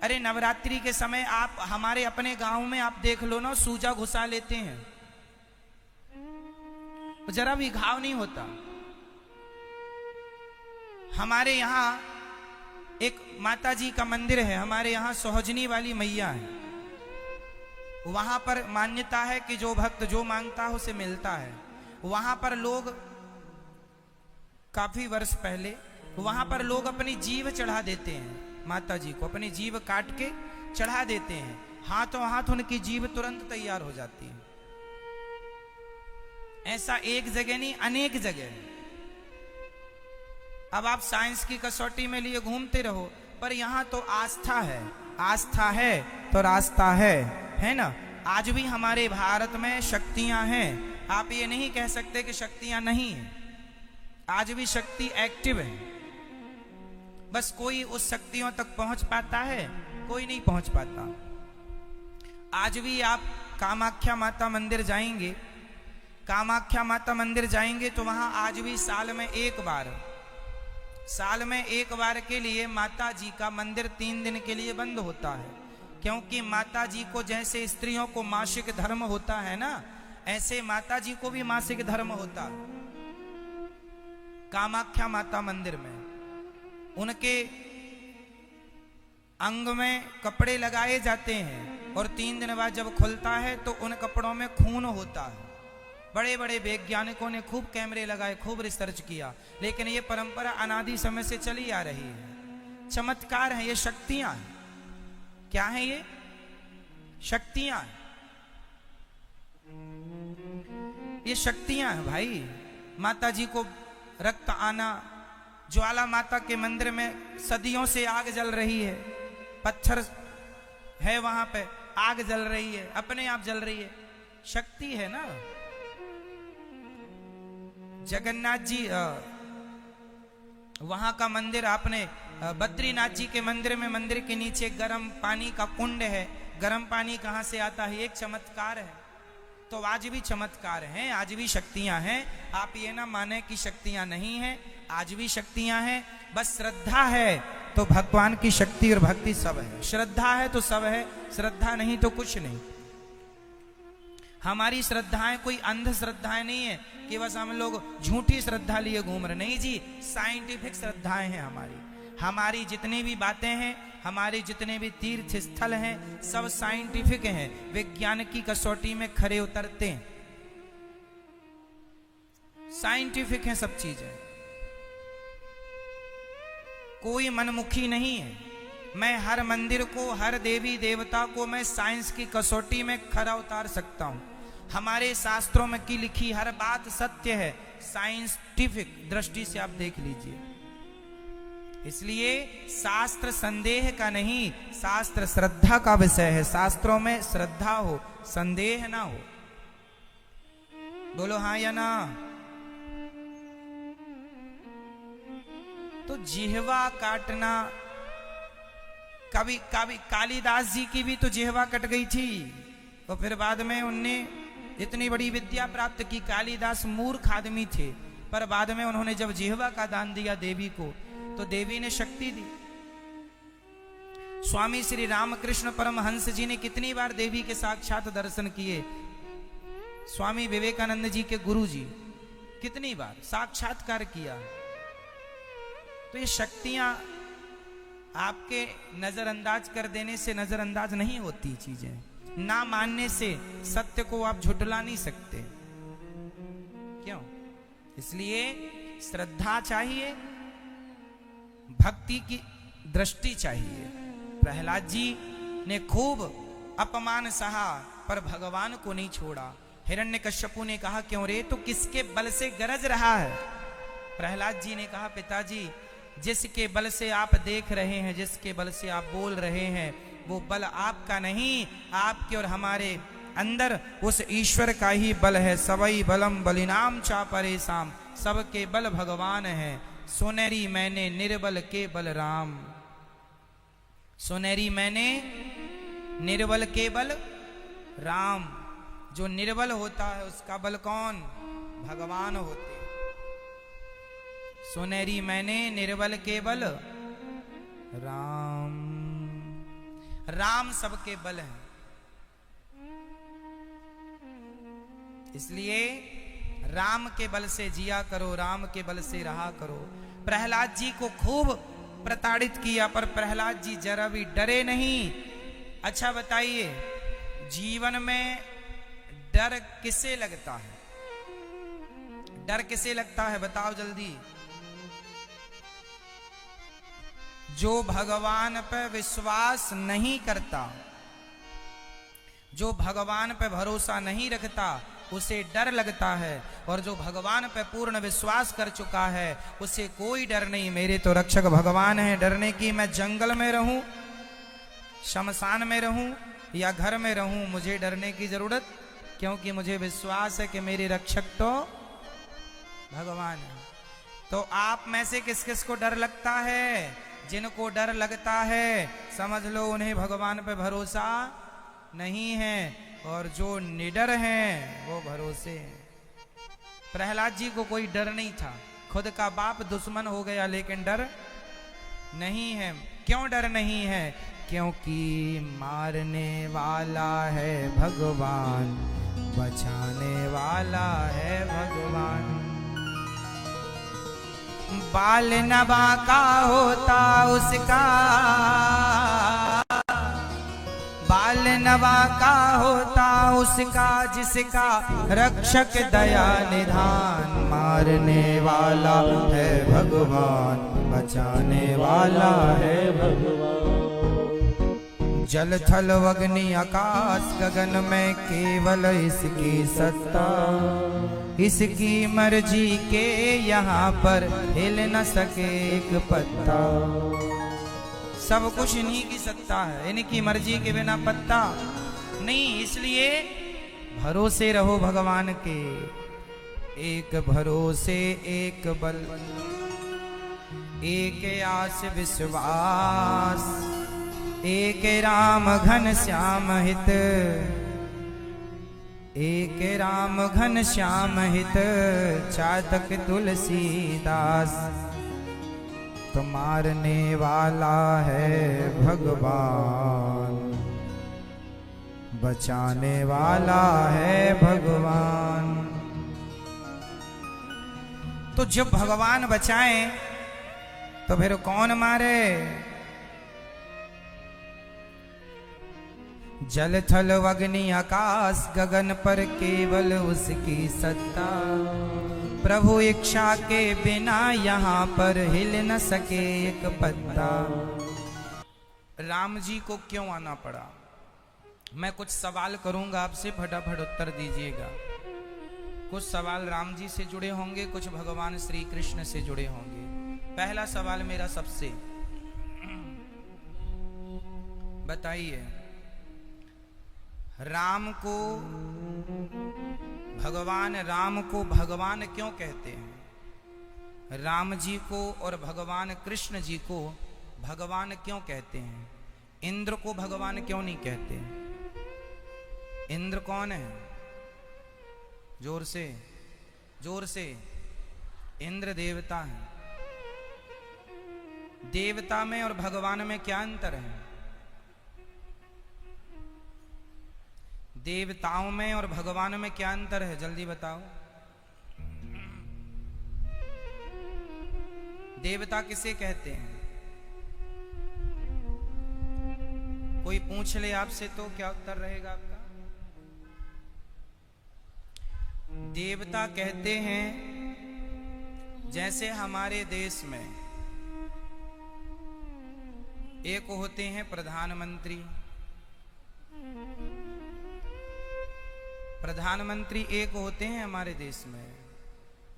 अरे नवरात्रि के समय आप हमारे अपने गांव में आप देख लो ना, सूजा घुसा लेते हैं, जरा भी घाव नहीं होता। हमारे यहाँ एक माता जी का मंदिर है, हमारे यहाँ सोहजनी वाली मैया है, वहां पर मान्यता है कि जो भक्त जो मांगता है उसे मिलता है। वहां पर लोग काफी वर्ष पहले वहां पर लोग अपनी जीभ चढ़ा देते हैं, माता जी को अपनी जीभ काट के चढ़ा देते हैं, हाथों हाथ उनकी जीभ तुरंत तैयार हो जाती है। ऐसा एक जगह नहीं, अनेक जगह है। अब आप साइंस की कसौटी में लिए घूमते रहो, पर यहां तो आस्था है, आस्था है तो रास्ता है ना। आज भी हमारे भारत में शक्तियां हैं, आप ये नहीं कह सकते कि शक्तियां नहीं है। आज भी शक्ति एक्टिव है, बस कोई उस शक्तियों तक पहुंच पाता है, कोई नहीं पहुंच पाता। आज भी आप कामाख्या माता मंदिर जाएंगे, कामाख्या माता मंदिर जाएंगे तो वहां आज भी साल में एक बार के लिए माता जी का मंदिर 3 दिन के लिए बंद होता है, क्योंकि माता जी को जैसे स्त्रियों को मासिक धर्म होता है ना, ऐसे माता जी को भी मासिक धर्म होता है। कामाख्या माता मंदिर में उनके अंग में कपड़े लगाए जाते हैं और 3 दिन बाद जब खुलता है तो उन कपड़ों में खून होता है। बड़े बड़े वैज्ञानिकों ने खूब कैमरे लगाए, खूब रिसर्च किया, लेकिन ये परंपरा अनादि समय से चली आ रही है। चमत्कार है, ये शक्तियां हैं। क्या है ये? शक्तियां हैं, ये शक्तियां हैं भाई। माता जी को रक्त आना, ज्वाला माता के मंदिर में सदियों से आग जल रही है, पत्थर है वहां पे, आग जल रही है, अपने आप जल रही है, शक्ति है ना। जगन्नाथ जी वहां का मंदिर, आपने बद्रीनाथ जी के मंदिर में, मंदिर के नीचे गर्म पानी का कुंड है, गर्म पानी कहां से आता है? एक चमत्कार है। तो आज भी चमत्कार हैं, आज भी शक्तियां हैं। आप ये ना माने कि शक्तियां नहीं हैं, आज भी शक्तियां हैं। बस श्रद्धा है तो भगवान की शक्ति और भक्ति सब है। श्रद्धा है तो सब है, श्रद्धा नहीं तो कुछ नहीं। हमारी श्रद्धाएं कोई अंध श्रद्धाएं नहीं है कि बस हम लोग झूठी श्रद्धा लिए घूम रहे, नहीं जी। साइंटिफिक श्रद्धाएं हैं हमारी जितनी भी बातें हैं, हमारे जितने भी तीर्थ स्थल हैं, सब साइंटिफिक हैं, विज्ञान की कसौटी में खरे उतरते हैं, साइंटिफिक हैं सब चीजें, कोई मनमुखी नहीं है। मैं हर मंदिर को, हर देवी देवता को मैं साइंस की कसौटी में खरा उतार सकता हूं। हमारे शास्त्रों में की लिखी हर बात सत्य है, साइंटिफिक दृष्टि से आप देख लीजिए। इसलिए शास्त्र संदेह का नहीं, शास्त्र श्रद्धा का विषय है। शास्त्रों में श्रद्धा हो, संदेह ना हो। बोलो हाँ या ना। तो जिह्वा काटना, कभी कालिदास जी की भी तो जिह्वा कट गई थी, तो फिर बाद में उनने इतनी बड़ी विद्या प्राप्त की। कालिदास मूर्ख आदमी थे, पर बाद में उन्होंने जब जिह्वा का दान दिया देवी को, तो देवी ने शक्ति दी। स्वामी श्री रामकृष्ण परमहंस जी ने कितनी बार देवी के साक्षात दर्शन किए। स्वामी विवेकानंद जी के गुरु जी कितनी बार साक्षात्कार किया। तो ये शक्तियां आपके नजरअंदाज कर देने से नजरअंदाज नहीं होती चीजें, ना मानने से सत्य को आप झुठला नहीं सकते। क्यों? इसलिए श्रद्धा चाहिए, भक्ति की दृष्टि चाहिए। प्रहलाद जी ने खूब अपमान सहा, पर भगवान को नहीं छोड़ा। हिरण्यकश्यपु ने कहा, क्यों रे, तो किसके बल से गरज रहा है? प्रहलाद जी ने कहा, पिताजी, जिसके बल से आप देख रहे हैं, जिसके बल से आप बोल रहे हैं, वो बल आपका नहीं, आपके और हमारे अंदर उस ईश्वर का ही बल है। सबई बलम बलिनाम चा परेशान, सबके बल भगवान है। सुनेरी मैंने निर्बल के बल राम, सुनेरी मैंने निर्बल के बल राम। जो निर्बल होता है उसका बल कौन? भगवान होते। सुनेरी मैंने निर्बल के बल राम। राम सबके बल हैं। इसलिए राम के बल से जिया करो, राम के बल से रहा करो। प्रहलाद जी को खूब प्रताड़ित किया, पर प्रहलाद जी जरा भी डरे नहीं। अच्छा बताइए, जीवन में डर किसे लगता है? डर किसे लगता है बताओ जल्दी। जो भगवान पर विश्वास नहीं करता, जो भगवान पर भरोसा नहीं रखता, उसे डर लगता है। और जो भगवान पर पूर्ण विश्वास कर चुका है, उसे कोई डर नहीं। मेरे तो रक्षक भगवान है, डरने की। मैं जंगल में रहूं, शमशान में रहूं या घर में रहूं, मुझे डरने की जरूरत, क्योंकि मुझे विश्वास है कि मेरे रक्षक तो भगवान है। तो आप में से किस किस को डर लगता है? जिनको डर लगता है समझ लो उन्हें भगवान पे भरोसा नहीं है, और जो निडर हैं वो भरोसे हैं। प्रहलाद जी को कोई डर नहीं था, खुद का बाप दुश्मन हो गया, लेकिन डर नहीं है। क्यों डर नहीं है? क्योंकि मारने वाला है भगवान, बचाने वाला है भगवान। बाल नवा का होता उसका, बाल नवा का होता उसका, जिसका रक्षक दया निधान। मारने वाला है भगवान, बचाने वाला है भगवान। जल थल अग्नि आकाश गगन में केवल इसकी सत्ता, इसकी मर्जी के यहाँ पर हिल न सके एक पत्ता। सब कुछ इन्हीं की सत्ता है, इनकी मर्जी के बिना पत्ता नहीं। इसलिए भरोसे रहो भगवान के। एक भरोसे एक बल, एक आस विश्वास, एक राम घन श्याम हित, एक राम घन श्याम हित, चातक तुलसीदास। तो मारने वाला है भगवान, बचाने वाला है भगवान। तो जब भगवान बचाएं तो फिर कौन मारे? जल थल अग्नि आकाश गगन पर केवल उसकी सत्ता। प्रभु इच्छा के बिना यहाँ पर हिल न सके एक पत्ता। राम जी को क्यों आना पड़ा? मैं कुछ सवाल करूंगा आपसे, फटाफट उत्तर दीजिएगा। कुछ सवाल राम जी से जुड़े होंगे, कुछ भगवान श्री कृष्ण से जुड़े होंगे। पहला सवाल मेरा सबसे, बताइए राम को, भगवान राम को भगवान क्यों कहते हैं? राम जी को और भगवान कृष्ण जी को भगवान क्यों कहते हैं? इंद्र को भगवान क्यों नहीं कहते? इंद्र कौन है? जोर से, जोर से। इंद्र देवता है। देवता में और भगवान में क्या अंतर है? देवताओं में और भगवान में क्या अंतर है? जल्दी बताओ। देवता किसे कहते हैं? कोई पूछ ले आपसे तो क्या उत्तर रहेगा आपका? देवता कहते हैं, जैसे हमारे देश में एक होते हैं प्रधानमंत्री, प्रधानमंत्री एक होते हैं हमारे देश में,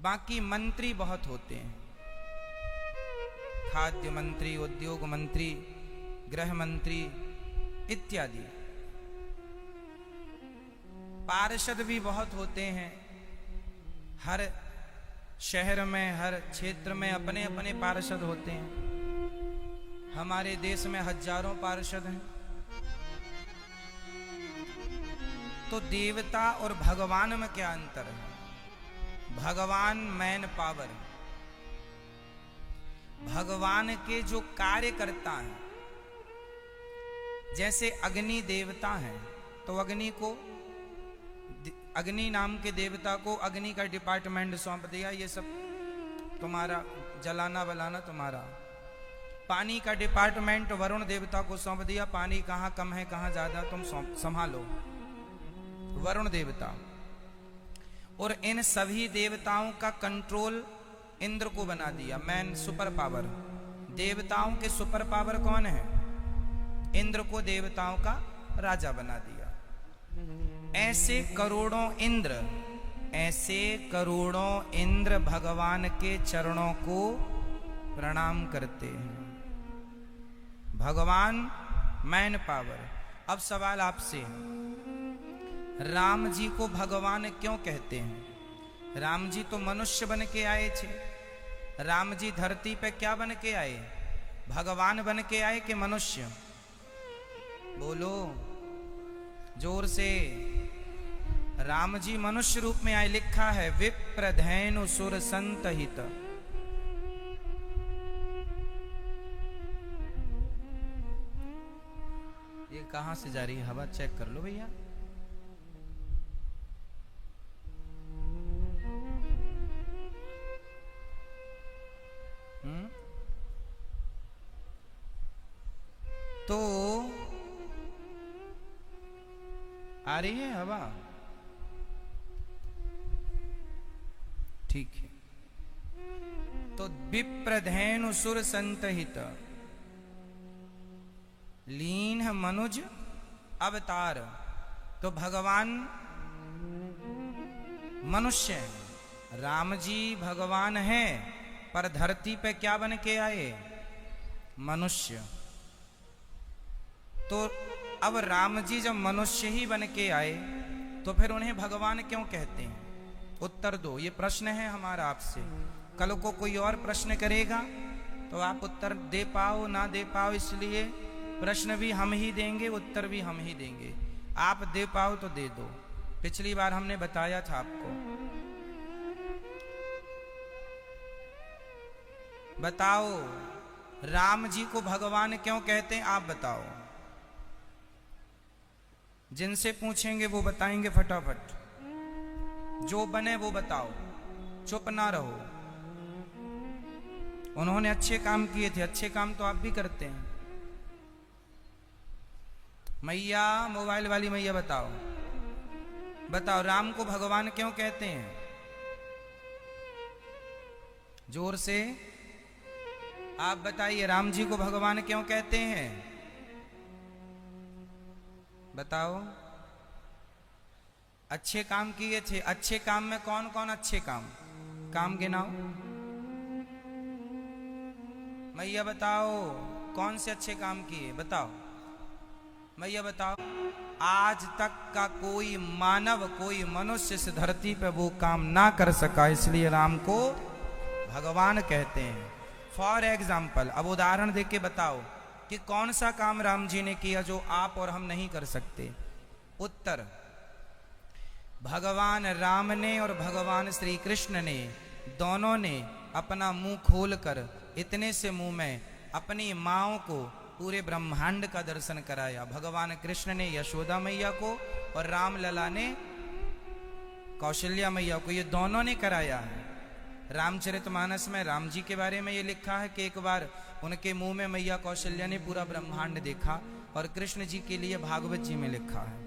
बाकी मंत्री बहुत होते हैं। खाद्य मंत्री, उद्योग मंत्री, गृह मंत्री इत्यादि। पार्षद भी बहुत होते हैं। हर शहर में, हर क्षेत्र में अपने अपने पार्षद होते हैं। हमारे देश में हजारों पार्षद हैं। तो देवता और भगवान में क्या अंतर है? भगवान मैन पावर, भगवान के जो कार्य करता है जैसे अग्नि देवता हैं, तो अग्नि नाम के देवता को अग्नि का डिपार्टमेंट सौंप दिया, ये सब तुम्हारा जलाना बलाना तुम्हारा। पानी का डिपार्टमेंट वरुण देवता को सौंप दिया, पानी कहाँ कम है कहाँ ज्यादा तुम संभालो, वरुण देवता। और इन सभी देवताओं का कंट्रोल इंद्र को बना दिया, मैन सुपर पावर। देवताओं के सुपर पावर कौन है? इंद्र को देवताओं का राजा बना दिया। ऐसे करोड़ों इंद्र भगवान के चरणों को प्रणाम करते हैं। भगवान मैन पावर। अब सवाल आपसे, राम जी को भगवान क्यों कहते हैं? राम जी तो मनुष्य बन के आए थे। राम जी धरती पे क्या बन के आए? भगवान बन के आए कि मनुष्य? बोलो जोर से। राम जी मनुष्य रूप में आए, लिखा है विप्रधेनु सुर संतहित। ये कहां से जा रही है हवा? चेक कर लो भैया। तो आ रही है हवा? ठीक है। तो विप्रधेनु सुर संतहित लीन मनुज अवतार। तो भगवान मनुष्य है, राम जी भगवान है, पर धरती पे क्या बन के आए? मनुष्य। तो अब राम जी जब मनुष्य ही बन के आए, तो फिर उन्हें भगवान क्यों कहते हैं? उत्तर दो, ये प्रश्न है हमारा आपसे। कल को कोई और प्रश्न करेगा तो आप उत्तर दे पाओ ना दे पाओ, इसलिए प्रश्न भी हम ही देंगे, उत्तर भी हम ही देंगे। आप दे पाओ तो दे दो। पिछली बार हमने बताया था आपको। बताओ राम जी को भगवान क्यों कहते हैं? आप बताओ। जिनसे पूछेंगे वो बताएंगे फटाफट। जो बने वो बताओ, चुप ना रहो। उन्होंने अच्छे काम किए थे, अच्छे काम तो आप भी करते हैं। मैया, मोबाइल वाली मैया बताओ, बताओ राम को भगवान क्यों कहते हैं? जोर से आप बताइए, राम जी को भगवान क्यों कहते हैं? बताओ। अच्छे काम किए थे। अच्छे काम में कौन कौन अच्छे काम गिनाओ। मैया बताओ, कौन से अच्छे काम किए? बताओ मैया बताओ। आज तक का कोई मानव, कोई मनुष्य इस धरती पे वो काम ना कर सका, इसलिए राम को भगवान कहते हैं। फॉर एग्जाम्पल, अब उदाहरण देके के बताओ कि कौन सा काम राम जी ने किया जो आप और हम नहीं कर सकते। उत्तर, भगवान राम ने और भगवान श्री कृष्ण ने दोनों ने अपना मुंह खोलकर इतने से मुंह में अपनी माँओं को पूरे ब्रह्मांड का दर्शन कराया। भगवान कृष्ण ने यशोदा मैया को और राम लला ने कौशल्या मैया को, ये दोनों ने कराया है। रामचरितमानस में राम जी के बारे में ये लिखा है कि एक बार उनके मुंह में मैया कौशल्या ने पूरा ब्रह्मांड देखा, और कृष्ण जी के लिए भागवत जी में लिखा है।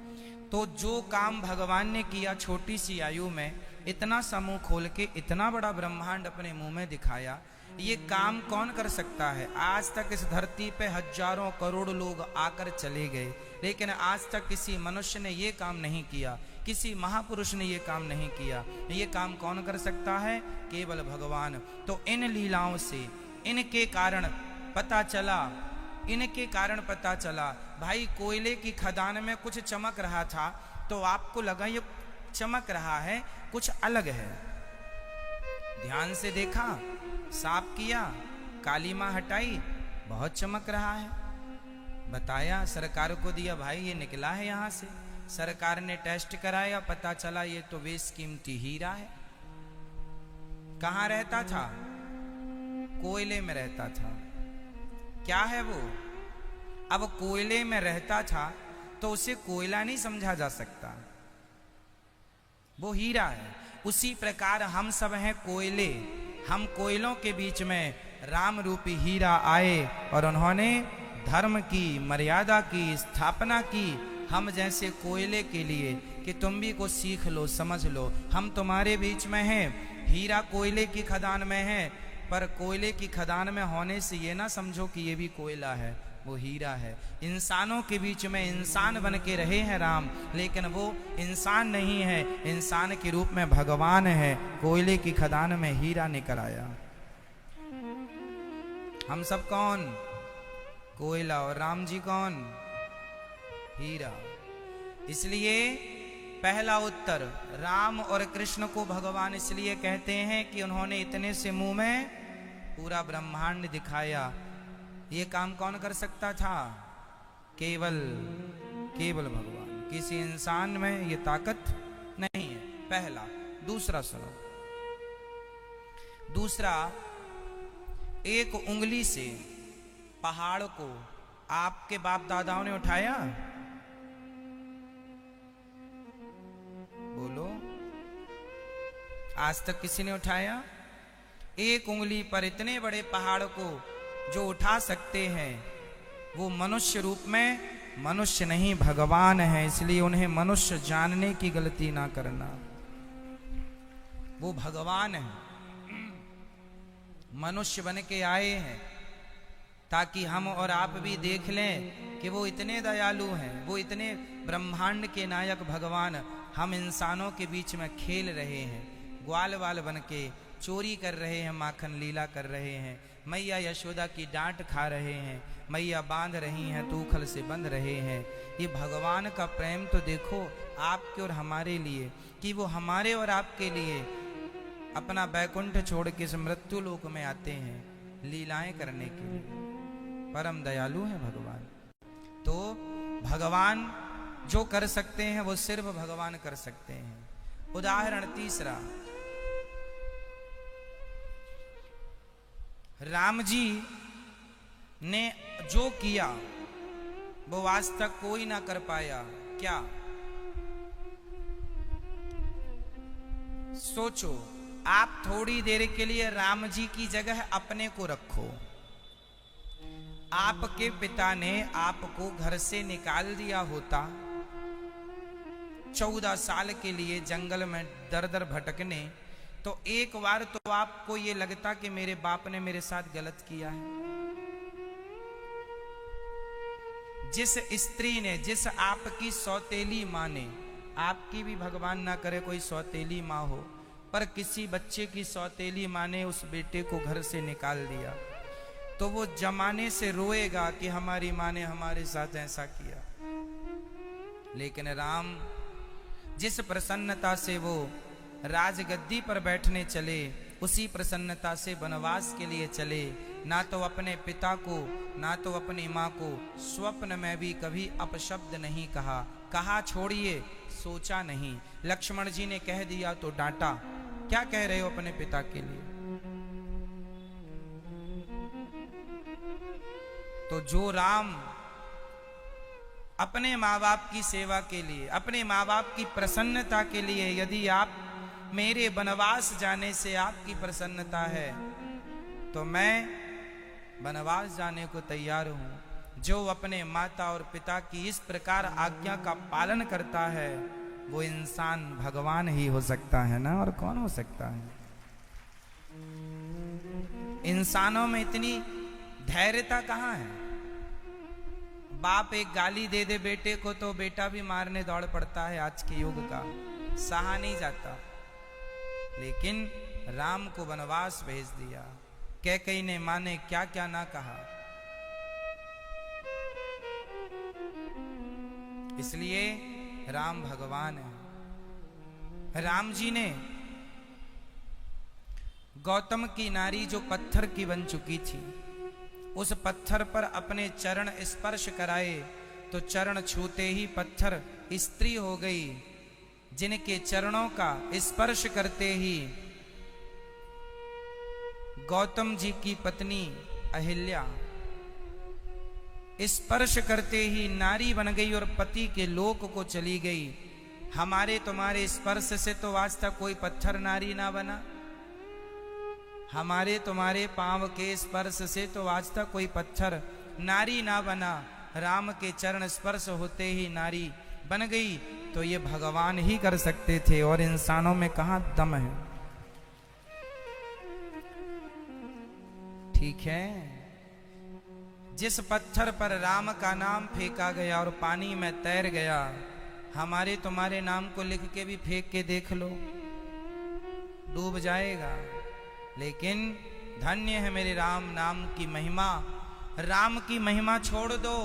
तो जो काम भगवान ने किया छोटी सी आयु में, इतना समूह खोल के इतना बड़ा ब्रह्मांड अपने मुंह में दिखाया, ये काम कौन कर सकता है? आज तक इस धरती पे हजारों करोड़ लोग आकर चले गए, लेकिन आज तक किसी मनुष्य ने ये काम नहीं किया, किसी महापुरुष ने ये काम नहीं किया। ये काम कौन कर सकता है? केवल भगवान। तो इन लीलाओं से, इनके कारण पता चला भाई, कोयले की खदान में कुछ चमक रहा था, तो आपको लगा ये चमक रहा है, कुछ अलग है। ध्यान से देखा, साफ किया, काली मां हटाई, बहुत चमक रहा है। बताया, सरकार को दिया, भाई ये निकला है यहां से। सरकार ने टेस्ट कराया, पता चला ये तो बेशकीमती हीरा है। कहां रहता था? कोयले में रहता था। क्या है वो? अब कोयले में रहता था तो उसे कोयला नहीं समझा जा सकता, वो हीरा है। उसी प्रकार हम सब हैं कोयले, हम कोयलों के बीच में राम रूपी हीरा आए और उन्होंने धर्म की मर्यादा की स्थापना की हम जैसे कोयले के लिए कि तुम भी को सीख लो, समझ लो। हम तुम्हारे बीच में हैं, हीरा कोयले की खदान में है, पर कोयले की खदान में होने से ये ना समझो कि ये भी कोयला है, वो हीरा है। इंसानों के बीच में इंसान बन के रहे हैं राम, लेकिन वो इंसान नहीं है, इंसान के रूप में भगवान है। कोयले की खदान में हीरा निकल आया। हम सब कौन? कोयला। और राम जी कौन? हीरा। इसलिए पहला उत्तर, राम और कृष्ण को भगवान इसलिए कहते हैं कि उन्होंने इतने से मुंह में पूरा ब्रह्मांड दिखाया। ये काम कौन कर सकता था? केवल भगवान। किसी इंसान में ये ताकत नहीं है। पहला। दूसरा सुनो, दूसरा, एक उंगली से पहाड़ को आपके बाप दादाओं ने उठाया? बोलो, आज तक किसी ने उठाया? एक उंगली पर इतने बड़े पहाड़ को जो उठा सकते हैं वो मनुष्य रूप में मनुष्य नहीं, भगवान है। इसलिए उन्हें मनुष्य जानने की गलती ना करना, वो भगवान है। मनुष्य बन के आए हैं ताकि हम और आप भी देख लें कि वो इतने दयालु हैं, वो इतने ब्रह्मांड के नायक भगवान हम इंसानों के बीच में खेल रहे हैं, ग्वाल वाल बन के चोरी कर रहे हैं, माखन लीला कर रहे हैं, मैया यशोदा की डांट खा रहे हैं, मैया बांध रही हैं तो उखल से बंध रहे हैं। ये भगवान का प्रेम तो देखो आपके और हमारे लिए, कि वो हमारे और आपके लिए अपना बैकुंठ छोड़ के इस मृत्यु लोक में आते हैं लीलाएं करने के लिए। परम दयालु है भगवान। तो भगवान जो कर सकते हैं वो सिर्फ भगवान कर सकते हैं। उदाहरण तीसरा, राम जी ने जो किया वो आज तक कोई ना कर पाया। क्या? सोचो, आप थोड़ी देर के लिए राम जी की जगह अपने को रखो। आपके पिता ने आपको घर से निकाल दिया होता 14 साल के लिए जंगल में दर दर भटकने, तो एक बार तो आपको ये लगता कि मेरे बाप ने मेरे साथ गलत किया है। जिस स्त्री ने, जिस आपकी सौतेली माँ ने, आपकी भी भगवान ना करे कोई सौतेली माँ हो, पर किसी बच्चे की सौतेली माँ ने उस बेटे को घर से निकाल दिया, तो वो जमाने से रोएगा कि हमारी माँ ने हमारे साथ ऐसा किया। लेकिन राम जिस प्रसन्नता से वो राजगद्दी पर बैठने चले, उसी प्रसन्नता से वनवास के लिए चले। ना तो अपने पिता को, ना तो अपनी माँ को स्वप्न में भी कभी अपशब्द नहीं कहा। कहा छोड़िए, सोचा नहीं। लक्ष्मण जी ने कह दिया तो डांटा, क्या कह रहे हो अपने पिता के लिए? तो जो राम अपने माँ बाप की सेवा के लिए, अपने माँ बाप की प्रसन्नता के लिए, यदि आप मेरे वनवास जाने से आपकी प्रसन्नता है तो मैं वनवास जाने को तैयार हूं। जो अपने माता और पिता की इस प्रकार आज्ञा का पालन करता है वो इंसान भगवान ही हो सकता है ना, और कौन हो सकता है? इंसानों में इतनी धैर्यता कहाँ है? बाप एक गाली दे दे बेटे को तो बेटा भी मारने दौड़ पड़ता है। आज के युग का सहा नहीं जाता। लेकिन राम को वनवास भेज दिया। कैकेयी ने मां ने क्या क्या ना कहा। इसलिए राम भगवान है। राम जी ने गौतम की नारी जो पत्थर की बन चुकी थी, उस पत्थर पर अपने चरण स्पर्श कराए तो चरण छूते ही पत्थर स्त्री हो गई। जिनके चरणों का स्पर्श करते ही गौतम जी की पत्नी अहिल्या स्पर्श करते ही नारी बन गई और पति के लोक को चली गई। हमारे तुम्हारे स्पर्श से तो आज तक कोई पत्थर नारी ना बना, हमारे तुम्हारे पांव के स्पर्श से तो आज तक कोई पत्थर नारी ना बना। राम के चरण स्पर्श होते ही नारी बन गई, तो ये भगवान ही कर सकते थे, और इंसानों में कहां दम है। ठीक है, जिस पत्थर पर राम का नाम फेंका गया और पानी में तैर गया, हमारे तुम्हारे नाम को लिख के भी फेंक के देख लो, डूब जाएगा। लेकिन धन्य है मेरे राम नाम की महिमा। राम की महिमा छोड़ दो,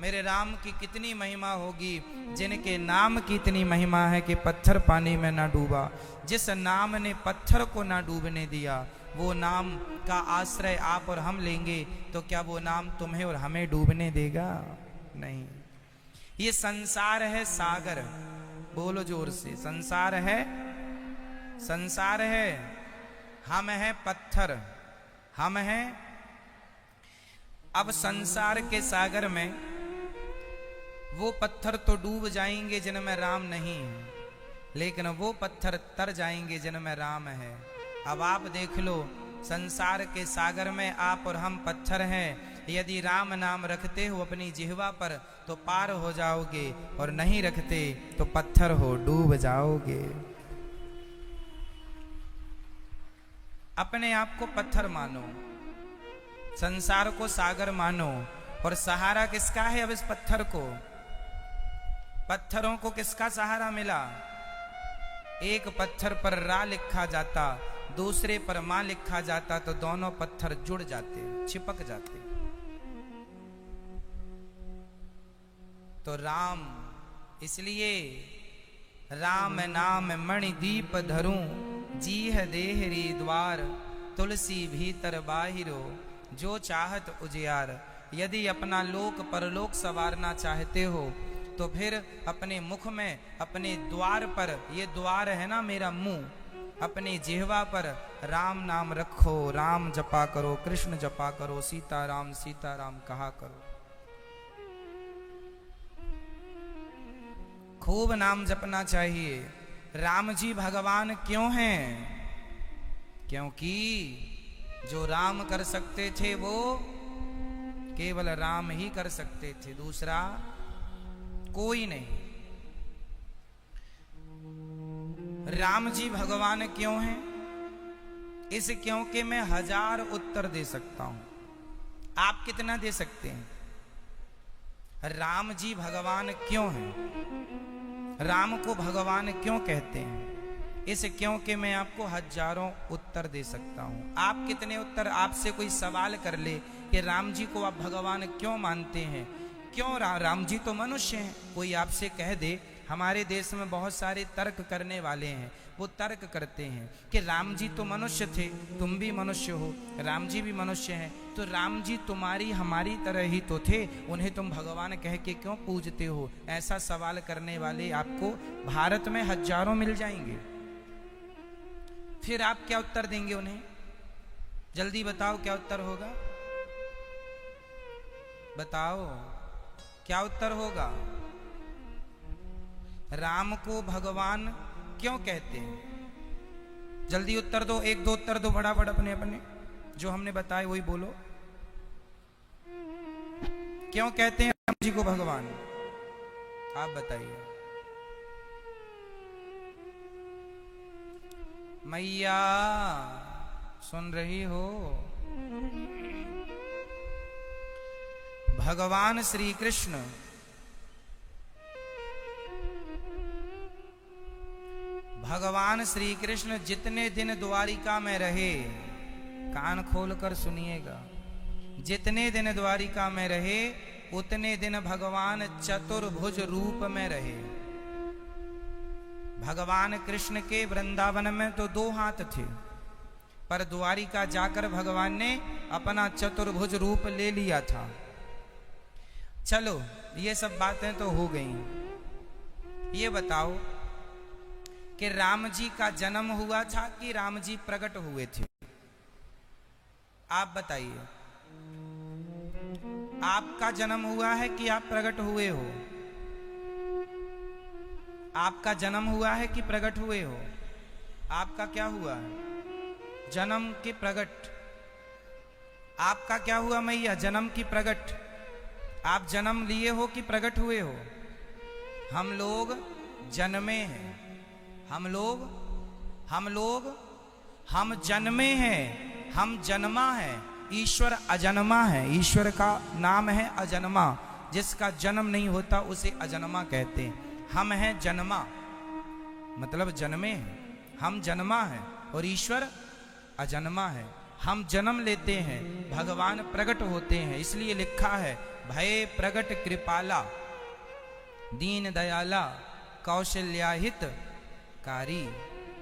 मेरे राम की कितनी महिमा होगी, जिनके नाम की इतनी महिमा है कि पत्थर पानी में ना डूबा। जिस नाम ने पत्थर को ना डूबने दिया, वो नाम का आश्रय आप और हम लेंगे तो क्या वो नाम तुम्हें और हमें डूबने देगा? नहीं। ये संसार है सागर, बोलो जोर से, संसार है, संसार है, हम हैं पत्थर, हम हैं। अब संसार के सागर में वो पत्थर तो डूब जाएंगे जिनमें राम नहीं है, लेकिन वो पत्थर तर जाएंगे जिनमें राम है। अब आप देख लो, संसार के सागर में आप और हम पत्थर हैं। यदि राम नाम रखते हो अपनी जिह्वा पर तो पार हो जाओगे, और नहीं रखते तो पत्थर हो डूब जाओगे। अपने आप को पत्थर मानो, संसार को सागर मानो, और सहारा किसका है अब इस पत्थर को? पत्थरों को किसका सहारा मिला? एक पत्थर पर रा लिखा जाता, दूसरे पर मां लिखा जाता, तो दोनों पत्थर जुड़ जाते, चिपक जाते। तो राम, इसलिए राम नाम मणि दीप धरूं, जीह देहरी द्वार, तुलसी भीतर बाहिरो, जो चाहत उजियार। यदि अपना लोक परलोक संवारना चाहते हो तो फिर अपने मुख में, अपने द्वार पर, ये द्वार है ना मेरा मुंह, अपने जिह्वा पर राम नाम रखो, राम जपा करो, कृष्ण जपा करो, सीताराम सीताराम कहा करो। खूब नाम जपना चाहिए। राम जी भगवान क्यों हैं? क्योंकि जो राम कर सकते थे वो केवल राम ही कर सकते थे, दूसरा कोई नहीं। राम जी भगवान क्यों हैं? इस क्योंकि मैं 1000 उत्तर दे सकता हूं, आप कितना दे सकते हैं? राम जी भगवान क्यों हैं? राम को भगवान क्यों कहते हैं? इस क्योंकि मैं आपको हजारों उत्तर दे सकता हूं। आप कितने उत्तर? आपसे कोई सवाल कर ले कि राम जी को आप भगवान क्यों मानते हैं? क्यों? राम जी तो मनुष्य हैं। कोई आपसे कह दे, हमारे देश में बहुत सारे तर्क करने वाले हैं, वो तर्क करते हैं कि राम जी तो मनुष्य थे, तुम भी मनुष्य हो, राम जी भी मनुष्य हैं, तो राम जी तुम्हारी हमारी तरह ही तो थे, उन्हें तुम भगवान कह के क्यों पूजते हो? ऐसा सवाल करने वाले आपको भारत में हजारों मिल जाएंगे। फिर आप क्या उत्तर देंगे उन्हें? जल्दी बताओ, क्या उत्तर होगा? बताओ क्या उत्तर होगा? राम को भगवान क्यों कहते हैं? जल्दी उत्तर दो, एक दो उत्तर दो फटाफट, अपने अपने जो हमने बताए वही बोलो। क्यों कहते हैं राम जी को भगवान? आप बताइए। मैया सुन रही हो? भगवान श्री कृष्ण भगवान श्री कृष्ण जितने दिन द्वारिका में रहे, कान खोलकर सुनिएगा, जितने दिन द्वारिका में रहे उतने दिन भगवान चतुर्भुज रूप में रहे। भगवान कृष्ण के वृंदावन में तो 2 हाथ थे, पर द्वारिका जाकर भगवान ने अपना चतुर्भुज रूप ले लिया था। चलो ये सब बातें तो हो गई। ये बताओ कि राम जी का जन्म हुआ था कि राम जी प्रकट हुए थे? आप बताइए। आपका जन्म हुआ है कि आप प्रकट हुए हो? आपका जन्म हुआ है कि प्रकट हुए हो? आपका क्या हुआ है? जन्म की प्रकट। आपका क्या हुआ मैया? जन्म की प्रकट। आप जन्म लिए हो कि प्रकट हुए हो? हम लोग जन्मे हैं। हम जन्मे हैं। हम जन्मा है। ईश्वर अजन्मा है। ईश्वर का नाम है अजन्मा। जिसका जन्म नहीं होता उसे अजन्मा कहते हैं। हम हैं जन्मा, मतलब जन्मे हैं। हम जन्मा है और ईश्वर अजन्मा है। हम जन्म लेते हैं, भगवान प्रकट होते हैं। इसलिए लिखा है भय प्रकट कृपाला दीन दयाला कौशल्याहित कारी।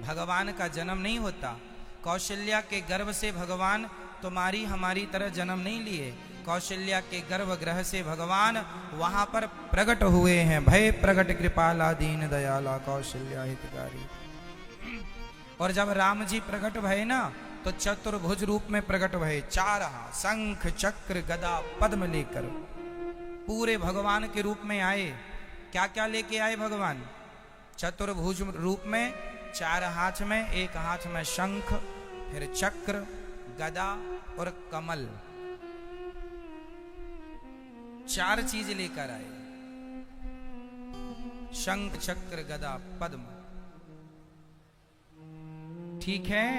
भगवान का जन्म नहीं होता। कौशल्या के गर्भ से भगवान तुम्हारी हमारी तरह जन्म नहीं लिए। कौशल्या के गर्भगृह से भगवान वहां पर प्रकट हुए हैं। भय प्रकट कृपाला दीन दयाला कौशल्या हितकारी। और जब राम जी प्रकट भये ना तो चतुर्भुज रूप में प्रकट भये। 4 हाथ शंख चक्र गदा पद्म लेकर पूरे भगवान के रूप में आए। क्या क्या लेके आए भगवान? चतुर्भुज रूप में 4 हाथ में, एक हाथ में शंख, फिर चक्र, गदा और कमल। 4 चीज लेकर आए। शंख चक्र गदा पद्म। ठीक है,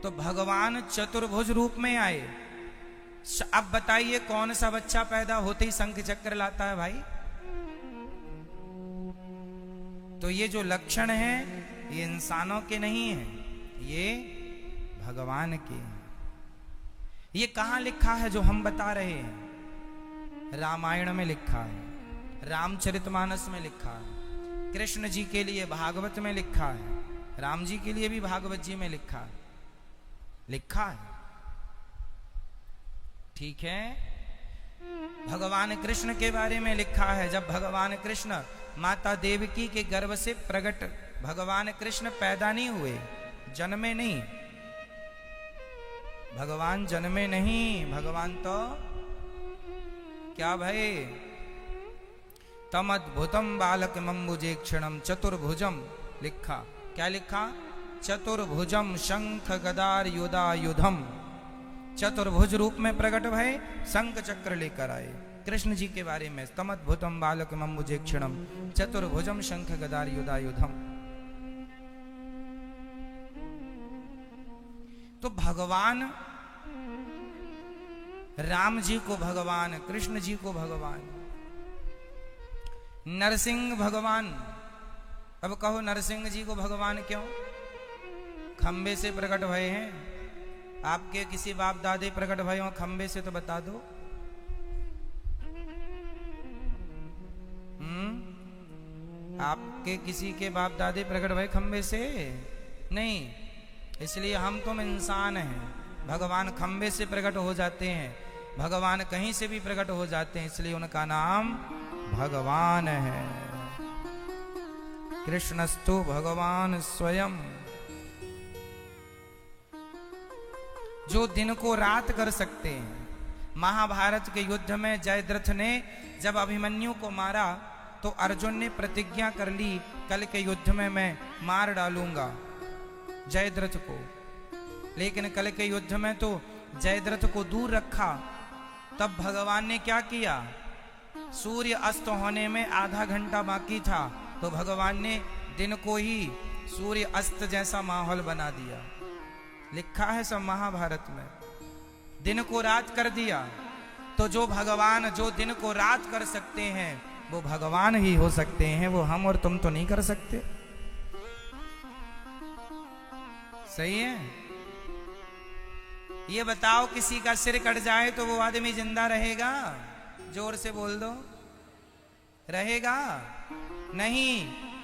तो भगवान चतुर्भुज रूप में आए। अब बताइए कौन सा बच्चा पैदा होते ही शंख चक्र लाता है भाई? तो ये जो लक्षण है ये इंसानों के नहीं है, ये भगवान के हैं। ये कहां लिखा है जो हम बता रहे हैं? रामायण में लिखा है, रामचरितमानस में लिखा है, कृष्ण जी के लिए भागवत में लिखा है, राम जी के लिए भी भागवत जी में लिखा है। ठीक है। भगवान कृष्ण के बारे में लिखा है। जब भगवान कृष्ण माता देवकी के गर्भ से प्रकट, भगवान कृष्ण पैदा नहीं हुए, जन्मे नहीं। भगवान जन्मे नहीं, भगवान तो क्या भाई? तमद्भुतम बालक मम्बुजे क्षणम चतुर्भुजम लिखा। क्या लिखा? चतुर्भुजम शंख गदार युधायुधम। चतुर्भुज रूप में प्रकट भय, शंख चक्र लेकर आए। कृष्ण जी के बारे में तमद्भुतम बालक मम्बुजे क्षणम चतुर्भुजम शंख गदार युधायुधम। तो भगवान राम जी को भगवान, कृष्ण जी को भगवान, नरसिंह भगवान। अब कहो नरसिंह जी को भगवान क्यों? खंबे से प्रकट भये हैं। आपके किसी बाप दादे प्रकट भये हो खंबे से तो बता दो। आपके किसी के बाप दादे प्रकट भये खंबे से? नहीं। इसलिए हम तुम इंसान हैं। भगवान खंबे से प्रकट हो जाते हैं, भगवान कहीं से भी प्रकट हो जाते हैं, इसलिए उनका नाम भगवान है। कृष्णस्तु भगवान स्वयं। जो दिन को रात कर सकते हैं। महाभारत के युद्ध में जयद्रथ ने जब अभिमन्यु को मारा तो अर्जुन ने प्रतिज्ञा कर ली, कल के युद्ध में मैं मार डालूंगा जयद्रथ को। लेकिन कल के युद्ध में तो जयद्रथ को दूर रखा। तब भगवान ने क्या किया? सूर्य अस्त होने में आधा घंटा बाकी था तो भगवान ने दिन को ही सूर्य अस्त जैसा माहौल बना दिया। लिखा है सब महाभारत में। दिन को रात कर दिया। तो जो भगवान जो दिन को रात कर सकते हैं वो भगवान ही हो सकते हैं, वो हम और तुम तो नहीं कर सकते। सही है? ये बताओ किसी का सिर कट जाए तो वो आदमी जिंदा रहेगा? जोर से बोल दो। रहेगा? नहीं।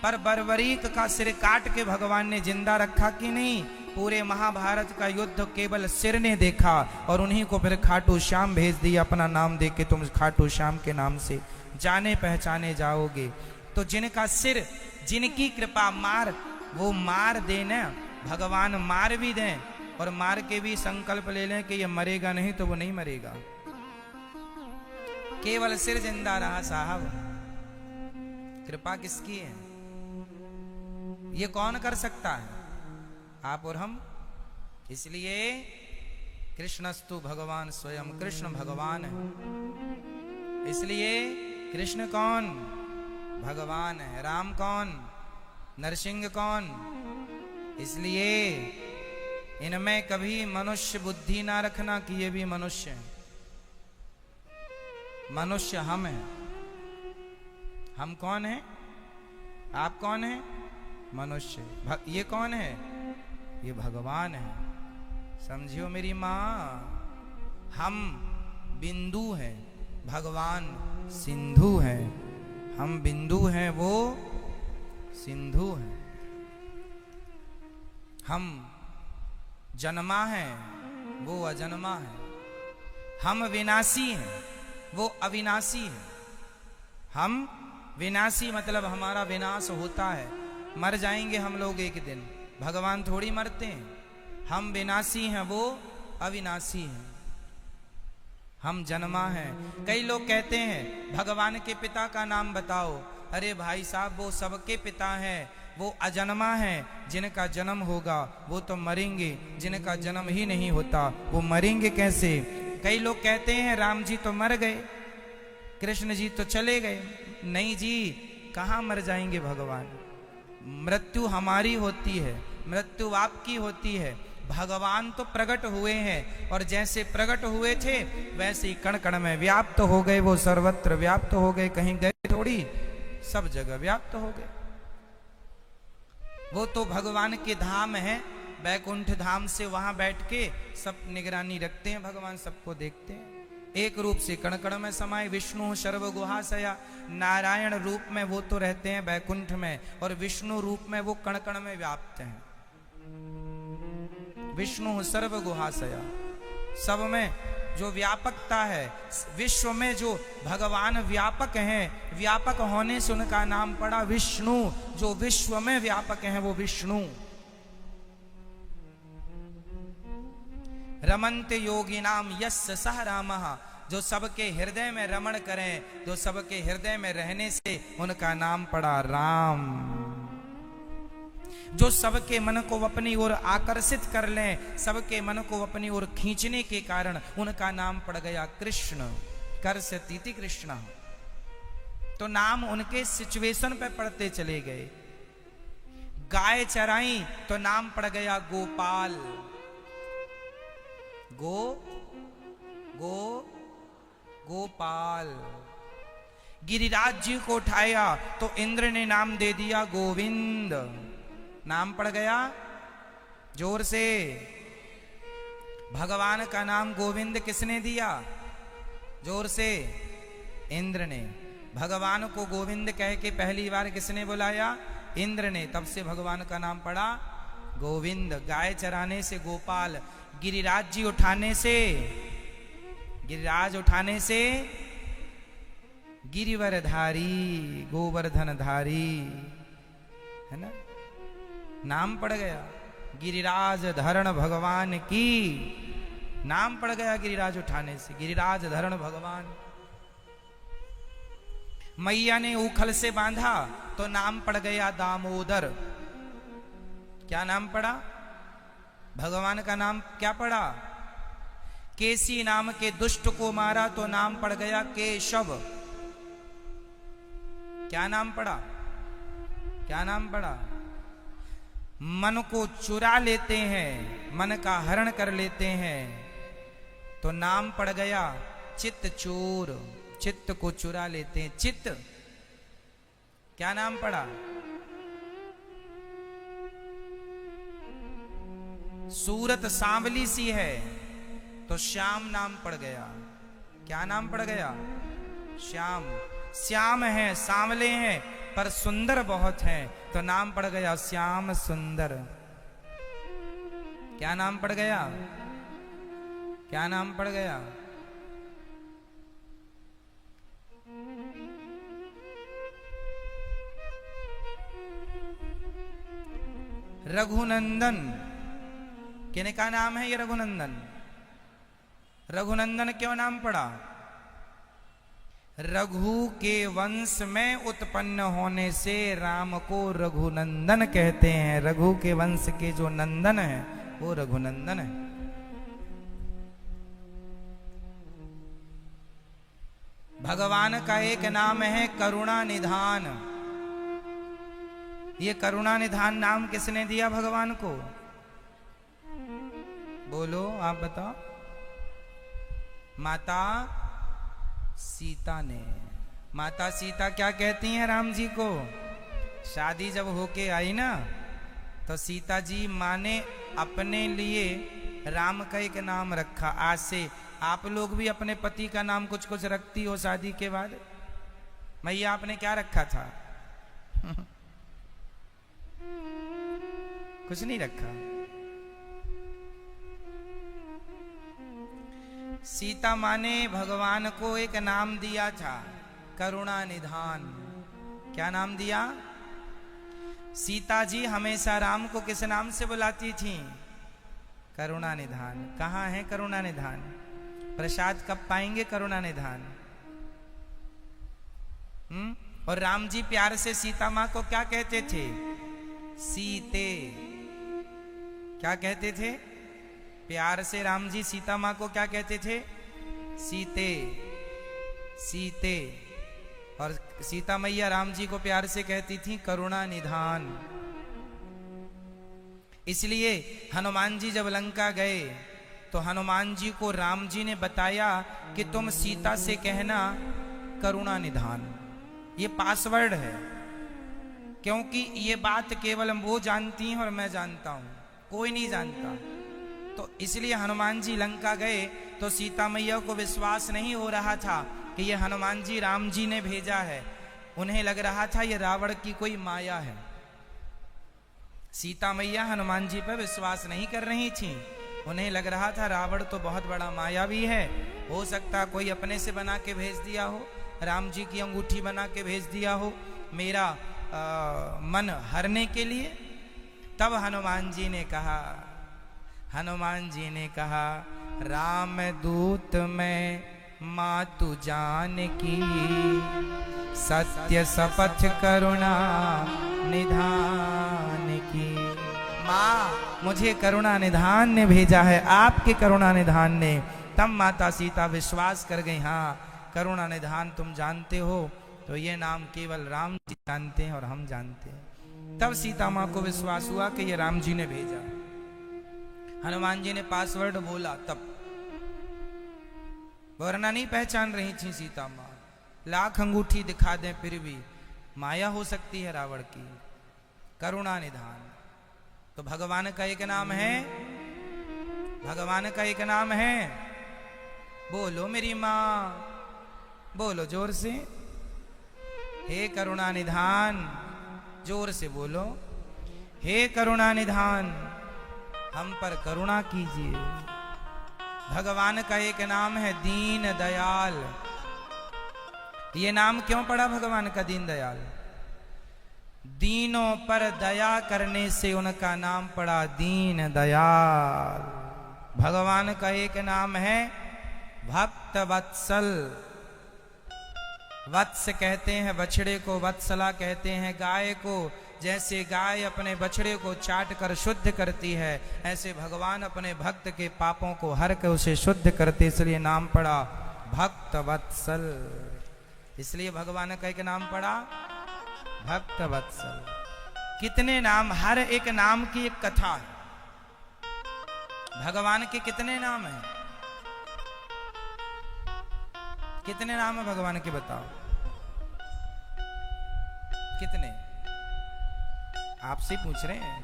पर बर्बरीक का सिर काट के भगवान ने जिंदा रखा कि नहीं? पूरे महाभारत का युद्ध केवल सिर ने देखा और उन्हीं को फिर खाटू श्याम भेज दिया। अपना नाम दे के तुम खाटू श्याम के नाम से जाने पहचाने जाओगे। तो जिनका सिर, जिनकी कृपा मार, वो मार देना, भगवान मार भी दें और मार के भी संकल्प ले लें कि ये मरेगा नहीं तो वो नहीं मरेगा। केवल सिर जिंदा रहा साहब। कृपा किसकी है? ये कौन कर सकता है? आप और हम। इसलिए कृष्णस्तु भगवान स्वयं, कृष्ण भगवान है। इसलिए कृष्ण कौन? भगवान है। राम कौन? नरसिंह कौन? इसलिए इनमें कभी मनुष्य बुद्धि ना रखना कि ये भी मनुष्य है। मनुष्य हम हैं। हम कौन है? आप कौन है? मनुष्य। ये कौन है? ये भगवान है। समझियो मेरी माँ, हम बिंदु हैं, भगवान सिंधु है। हम बिंदु हैं, वो सिंधु है। हम जन्मा है, वो अजन्मा है। हम विनाशी हैं, वो अविनाशी है। हम विनाशी मतलब हमारा विनाश होता है, मर जाएंगे हम लोग एक दिन। भगवान थोड़ी मरते हैं। हम विनाशी हैं, वो अविनाशी हैं। हम जन्मा हैं। कई लोग कहते हैं भगवान के पिता का नाम बताओ। अरे भाई साहब, वो सबके पिता हैं। वो अजन्मा है। जिनका जन्म होगा वो तो मरेंगे, जिनका जन्म ही नहीं होता वो मरेंगे कैसे? कई लोग कहते हैं राम जी तो मर गए, कृष्ण जी तो चले गए। नहीं जी, कहाँ मर जाएंगे भगवान? मृत्यु हमारी होती है, मृत्यु आपकी होती है। भगवान तो प्रकट हुए हैं, और जैसे प्रकट हुए थे वैसे ही कण कण में व्याप्त हो गए। वो सर्वत्र व्याप्त हो गए, कहीं गए थोड़ी, सब जगह व्याप्त हो गए। वो तो भगवान के धाम है, बैकुंठ धाम से वहां बैठ के सब निगरानी रखते हैं। भगवान सबको देखते हैं। एक रूप से कण कण में समाये। विष्णु सर्व गुहाशया, नारायण रूप में वो तो रहते हैं बैकुंठ में, और विष्णु रूप में वो कण कण में व्याप्त हैं। विष्णु सर्व गुहाशया, सब में जो व्यापकता है, विश्व में जो भगवान व्यापक हैं, व्यापक होने से उनका नाम पड़ा विष्णु। जो विश्व में व्यापक हैं वो विष्णु। रमन्ते योगिनाम यस्य सह रामः, जो सबके हृदय में रमण करें, जो सबके हृदय में रहने से उनका नाम पड़ा राम। जो सबके मन को अपनी ओर आकर्षित कर लें, सबके मन को अपनी ओर खींचने के कारण उनका नाम पड़ गया कृष्ण। कर्षतीति कृष्ण। तो नाम उनके सिचुएशन पे पड़ते चले गए। गाय चराई तो नाम पड़ गया गोपाल। गोपाल। गिरिराज जी को उठाया तो इंद्र ने नाम दे दिया गोविंद। नाम पड़ गया। जोर से। भगवान का नाम गोविंद किसने दिया? जोर से। इंद्र ने। भगवान को गोविंद कह के पहली बार किसने बुलाया? इंद्र ने। तब से भगवान का नाम पड़ा गोविंद। गाय चराने से गोपाल, गिरिराज जी उठाने से, गिरिराज उठाने से गिरिवरधारी, गोवर्धनधारी, है ना, नाम पड़ गया। गिरिराज धरण भगवान की, नाम पड़ गया गिरिराज उठाने से, गिरिराज धरण भगवान। मैया ने उखल से बांधा तो नाम पड़ गया दामोदर। क्या नाम पड़ा? भगवान का नाम क्या पड़ा? केसी नाम के दुष्ट को मारा तो नाम पड़ गया केशव। क्या नाम पड़ा? क्या नाम पड़ा? मन को चुरा लेते हैं, मन का हरण कर लेते हैं तो नाम पड़ गया चित्त चोर। चित्त को चुरा लेते हैं, चित्त। क्या नाम पड़ा? सूरत सांवली सी है तो श्याम नाम पड़ गया। क्या नाम पड़ गया? श्याम। श्याम है, सांवले हैं, पर सुंदर बहुत हैं तो नाम पड़ गया श्याम सुंदर। क्या नाम पड़ गया? क्या नाम पड़ गया? रघुनंदन। किनका नाम है ये रघुनंदन? रघुनंदन क्यों नाम पड़ा? रघु के वंश में उत्पन्न होने से राम को रघुनंदन कहते हैं। रघु के वंश के जो नंदन है वो रघुनंदन है। भगवान का एक नाम है करुणा निधान। ये करुणा निधान नाम किसने दिया भगवान को? बोलो आप बताओ। माता सीता ने। माता सीता क्या कहती हैं राम जी को? शादी जब होके आई ना तो सीता जी माँ ने अपने लिए राम का एक नाम रखा। आज से आप लोग भी अपने पति का नाम कुछ कुछ रखती हो शादी के बाद। मैया आपने क्या रखा था? कुछ नहीं रखा। सीता माँ ने भगवान को एक नाम दिया था, करुणा निधान। क्या नाम दिया? सीता जी हमेशा राम को किस नाम से बुलाती थी? करुणा निधान। कहाँ है करुणा निधान? प्रसाद कब पाएंगे करुणा निधान? और राम जी प्यार से सीता माँ को क्या कहते थे? सीते। क्या कहते थे? प्यार से राम जी सीता माँ को क्या कहते थे? सीते, सीते। और सीता मैया राम जी को प्यार से कहती थी करुणा निधान। इसलिए हनुमान जी जब लंका गए तो हनुमान जी को राम जी ने बताया कि तुम सीता से कहना करुणा निधान। ये पासवर्ड है, क्योंकि ये बात केवल वो जानती हैं और मैं जानता हूं, कोई नहीं जानता। तो इसलिए हनुमान जी लंका गए तो सीता मैया को विश्वास नहीं हो रहा था कि ये हनुमान जी राम जी ने भेजा है। उन्हें लग रहा था ये रावण की कोई माया है। सीता मैया हनुमान जी पर विश्वास नहीं कर रही थी। उन्हें लग रहा था रावण तो बहुत बड़ा मायावी है, हो सकता कोई अपने से बना के भेज दिया हो, राम जी की अंगूठी बना के भेज दिया हो मेरा मन हरने के लिए। तब हनुमान जी ने कहा राम दूत में मातु जान की, सत्य शपथ करुणा निधान की। माँ मुझे करुणा निधान ने भेजा है, आपके करुणा निधान ने। तब माता सीता विश्वास कर गई, हाँ करुणा निधान तुम जानते हो तो ये नाम केवल राम जी जानते हैं और हम जानते हैं। तब सीता माँ को विश्वास हुआ कि ये राम जी ने भेजा। हनुमान जी ने पासवर्ड बोला तब, वरना नहीं पहचान रही थी सीता माँ। लाख अंगूठी दिखा दें फिर भी माया हो सकती है रावण की। करुणा निधान तो भगवान का एक नाम है, भगवान का एक नाम है। बोलो मेरी माँ, बोलो जोर से, हे करुणा निधान। जोर से बोलो, हे करुणा निधान हम पर करुणा कीजिए। भगवान का एक नाम है दीन दयाल। ये नाम क्यों पड़ा भगवान का दीन दयाल? दीनों पर दया करने से उनका नाम पड़ा दीन दयाल। भगवान का एक नाम है भक्त वत्सल। वत्स कहते हैं बछड़े को, वत्सला कहते हैं गाय को। जैसे गाय अपने बछड़े को चाट कर शुद्ध करती है, ऐसे भगवान अपने भक्त के पापों को हर के उसे शुद्ध करते, इसलिए नाम पड़ा भक्त वत्सल। इसलिए भगवान का एक नाम पड़ा भक्त वत्सल। कितने नाम, हर एक नाम की एक कथा है। भगवान के कितने नाम हैं? कितने नाम है भगवान के बताओ? कितने? आपसे पूछ रहे हैं।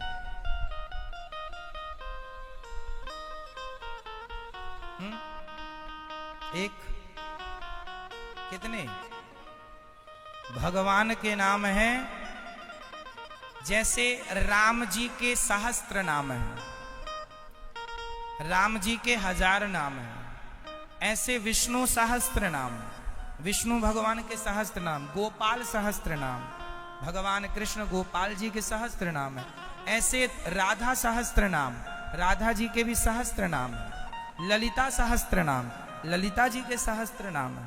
एक? कितने? भगवान के नाम हैं जैसे राम जी के सहस्त्र नाम हैं, राम जी के 1000 नाम हैं, ऐसे विष्णु सहस्त्र नाम, विष्णु भगवान के सहस्त्र नाम, गोपाल सहस्त्र नाम, भगवान कृष्ण गोपाल जी के सहस्त्र नाम है। ऐसे राधा सहस्त्र नाम, राधा जी के भी सहस्त्र नाम है। ललिता सहस्त्र नाम, ललिता जी के सहस्त्र नाम है।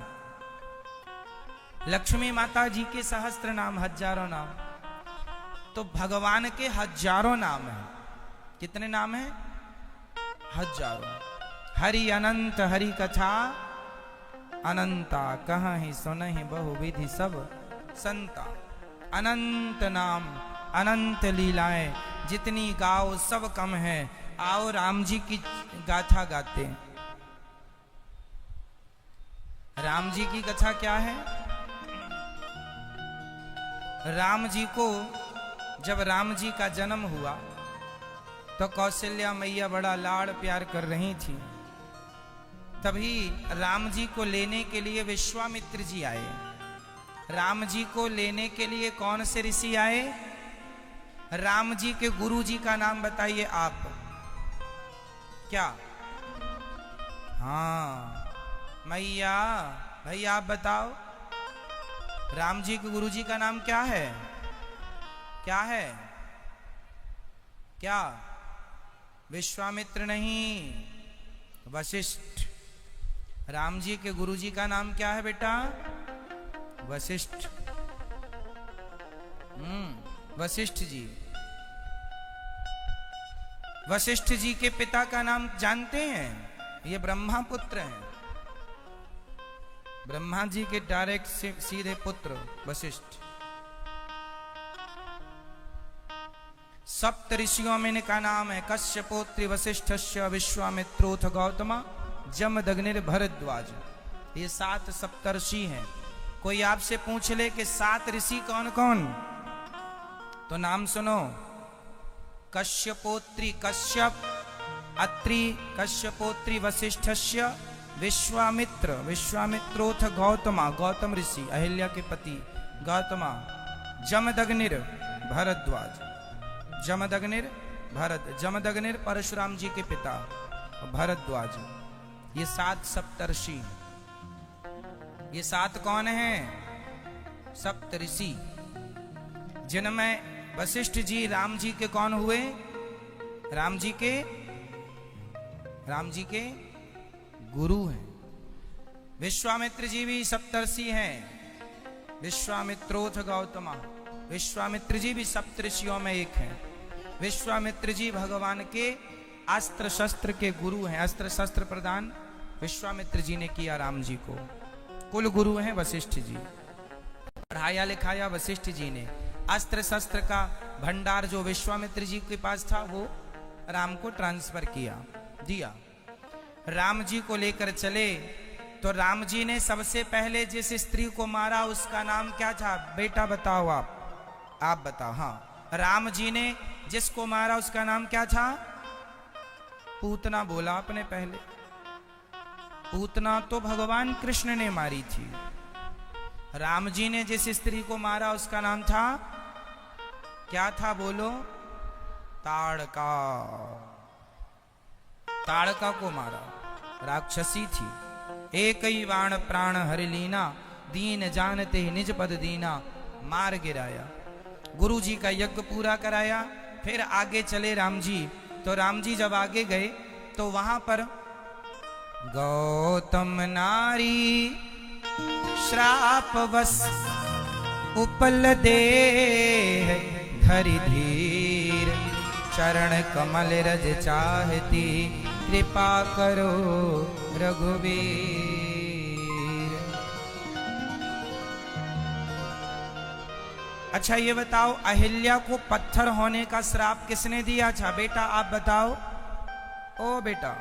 लक्ष्मी माता जी के सहस्त्र नाम, हजारों नाम, तो भगवान के हजारों नाम हैं। कितने नाम हैं? हजारों। हरि अनंत हरि कथा अनंता, कहीं सुनहि बहुविधि सब संता। अनंत नाम, अनंत लीलाएं, जितनी गाओ सब कम है। आओ राम जी की गाथा गाते हैं। राम जी की कथा क्या है? राम जी को जब राम जी का जन्म हुआ तो कौशल्या मैया बड़ा लाड़ प्यार कर रही थी। तभी राम जी को लेने के लिए विश्वामित्र जी आए। राम जी को लेने के लिए कौन से ऋषि आए? राम जी के गुरु जी का नाम बताइए आप। क्या? हाँ मैया, भैया आप बताओ, राम जी के गुरु जी का नाम क्या है? क्या है? क्या? विश्वामित्र नहीं, वशिष्ठ। राम जी के गुरु जी का नाम क्या है बेटा? वशिष्ठ। वशिष्ठ जी। वशिष्ठ जी के पिता का नाम जानते हैं? ये ब्रह्मा पुत्र हैं। ब्रह्मा जी के डायरेक्ट सीधे पुत्र वशिष्ठ। सप्त ऋषियों में इनका नाम है कश्यपोत्री वशिष्ठस्य विश्वामित्रोथ गौतमा जमदग्निर भरद्वाज। ये 7 सप्तर्षि हैं। कोई आपसे पूछ ले कि 7 ऋषि कौन कौन, तो नाम सुनो। कश्यपोत्री कश्यप, अत्रि कश्यपोत्री वशिष्ठस्य विश्वामित्र, विश्वामित्रोथ गौतमा, गौतम ऋषि अहिल्या के पति गौतमा, जमदग्निर भरद्वाज, जमदग्निर भरत, जमदग्निर परशुराम जी के पिता भरद्वाज। ये 7 सप्तर्षि। ये 7 कौन हैं? सप्तऋषि, जिनमें वशिष्ठ जी राम जी के कौन हुए? राम जी के गुरु हैं। विश्वामित्र जी भी सप्तर्षि हैं। विश्वामित्रोथ गौतमा, विश्वामित्र जी भी सप्तऋषियों में एक हैं। विश्वामित्र जी भगवान के अस्त्र शस्त्र के गुरु हैं। अस्त्र शस्त्र प्रदान विश्वामित्र जी ने किया राम जी को। कुल गुरु हैं वशिष्ठ जी। पढ़ाया लिखाया वशिष्ठ जी ने। अस्त्र शस्त्र का भंडार जो विश्वामित्र जी के पास था वो राम को ट्रांसफर दिया। राम जी को लेकर चले तो राम जी ने सबसे पहले जिस स्त्री को मारा उसका नाम क्या था? बेटा बताओ आप बताओ। हाँ, राम जी ने जिसको मारा उसका नाम क्या था? पूतना बोला आपने पहले। पूतना तो भगवान कृष्ण ने मारी थी। राम जी ने जिस स्त्री को मारा उसका नाम था, क्या था बोलो? ताड़का। ताड़का को मारा, राक्षसी थी। एक ही बाण प्राण हरि लीना, दीन जानते ही निज पद दीना, मार गिराया। गुरु जी का यज्ञ पूरा कराया। फिर आगे चले राम जी। तो राम जी जब आगे गए तो वहां पर गौतम नारी श्राप बस उपल दे धरि धीर, चरण कमल रज चाहती, कृपा करो रघुवीर। अच्छा ये बताओ, अहिल्या को पत्थर होने का श्राप किसने दिया था? बेटा आप बताओ। ओ बेटा,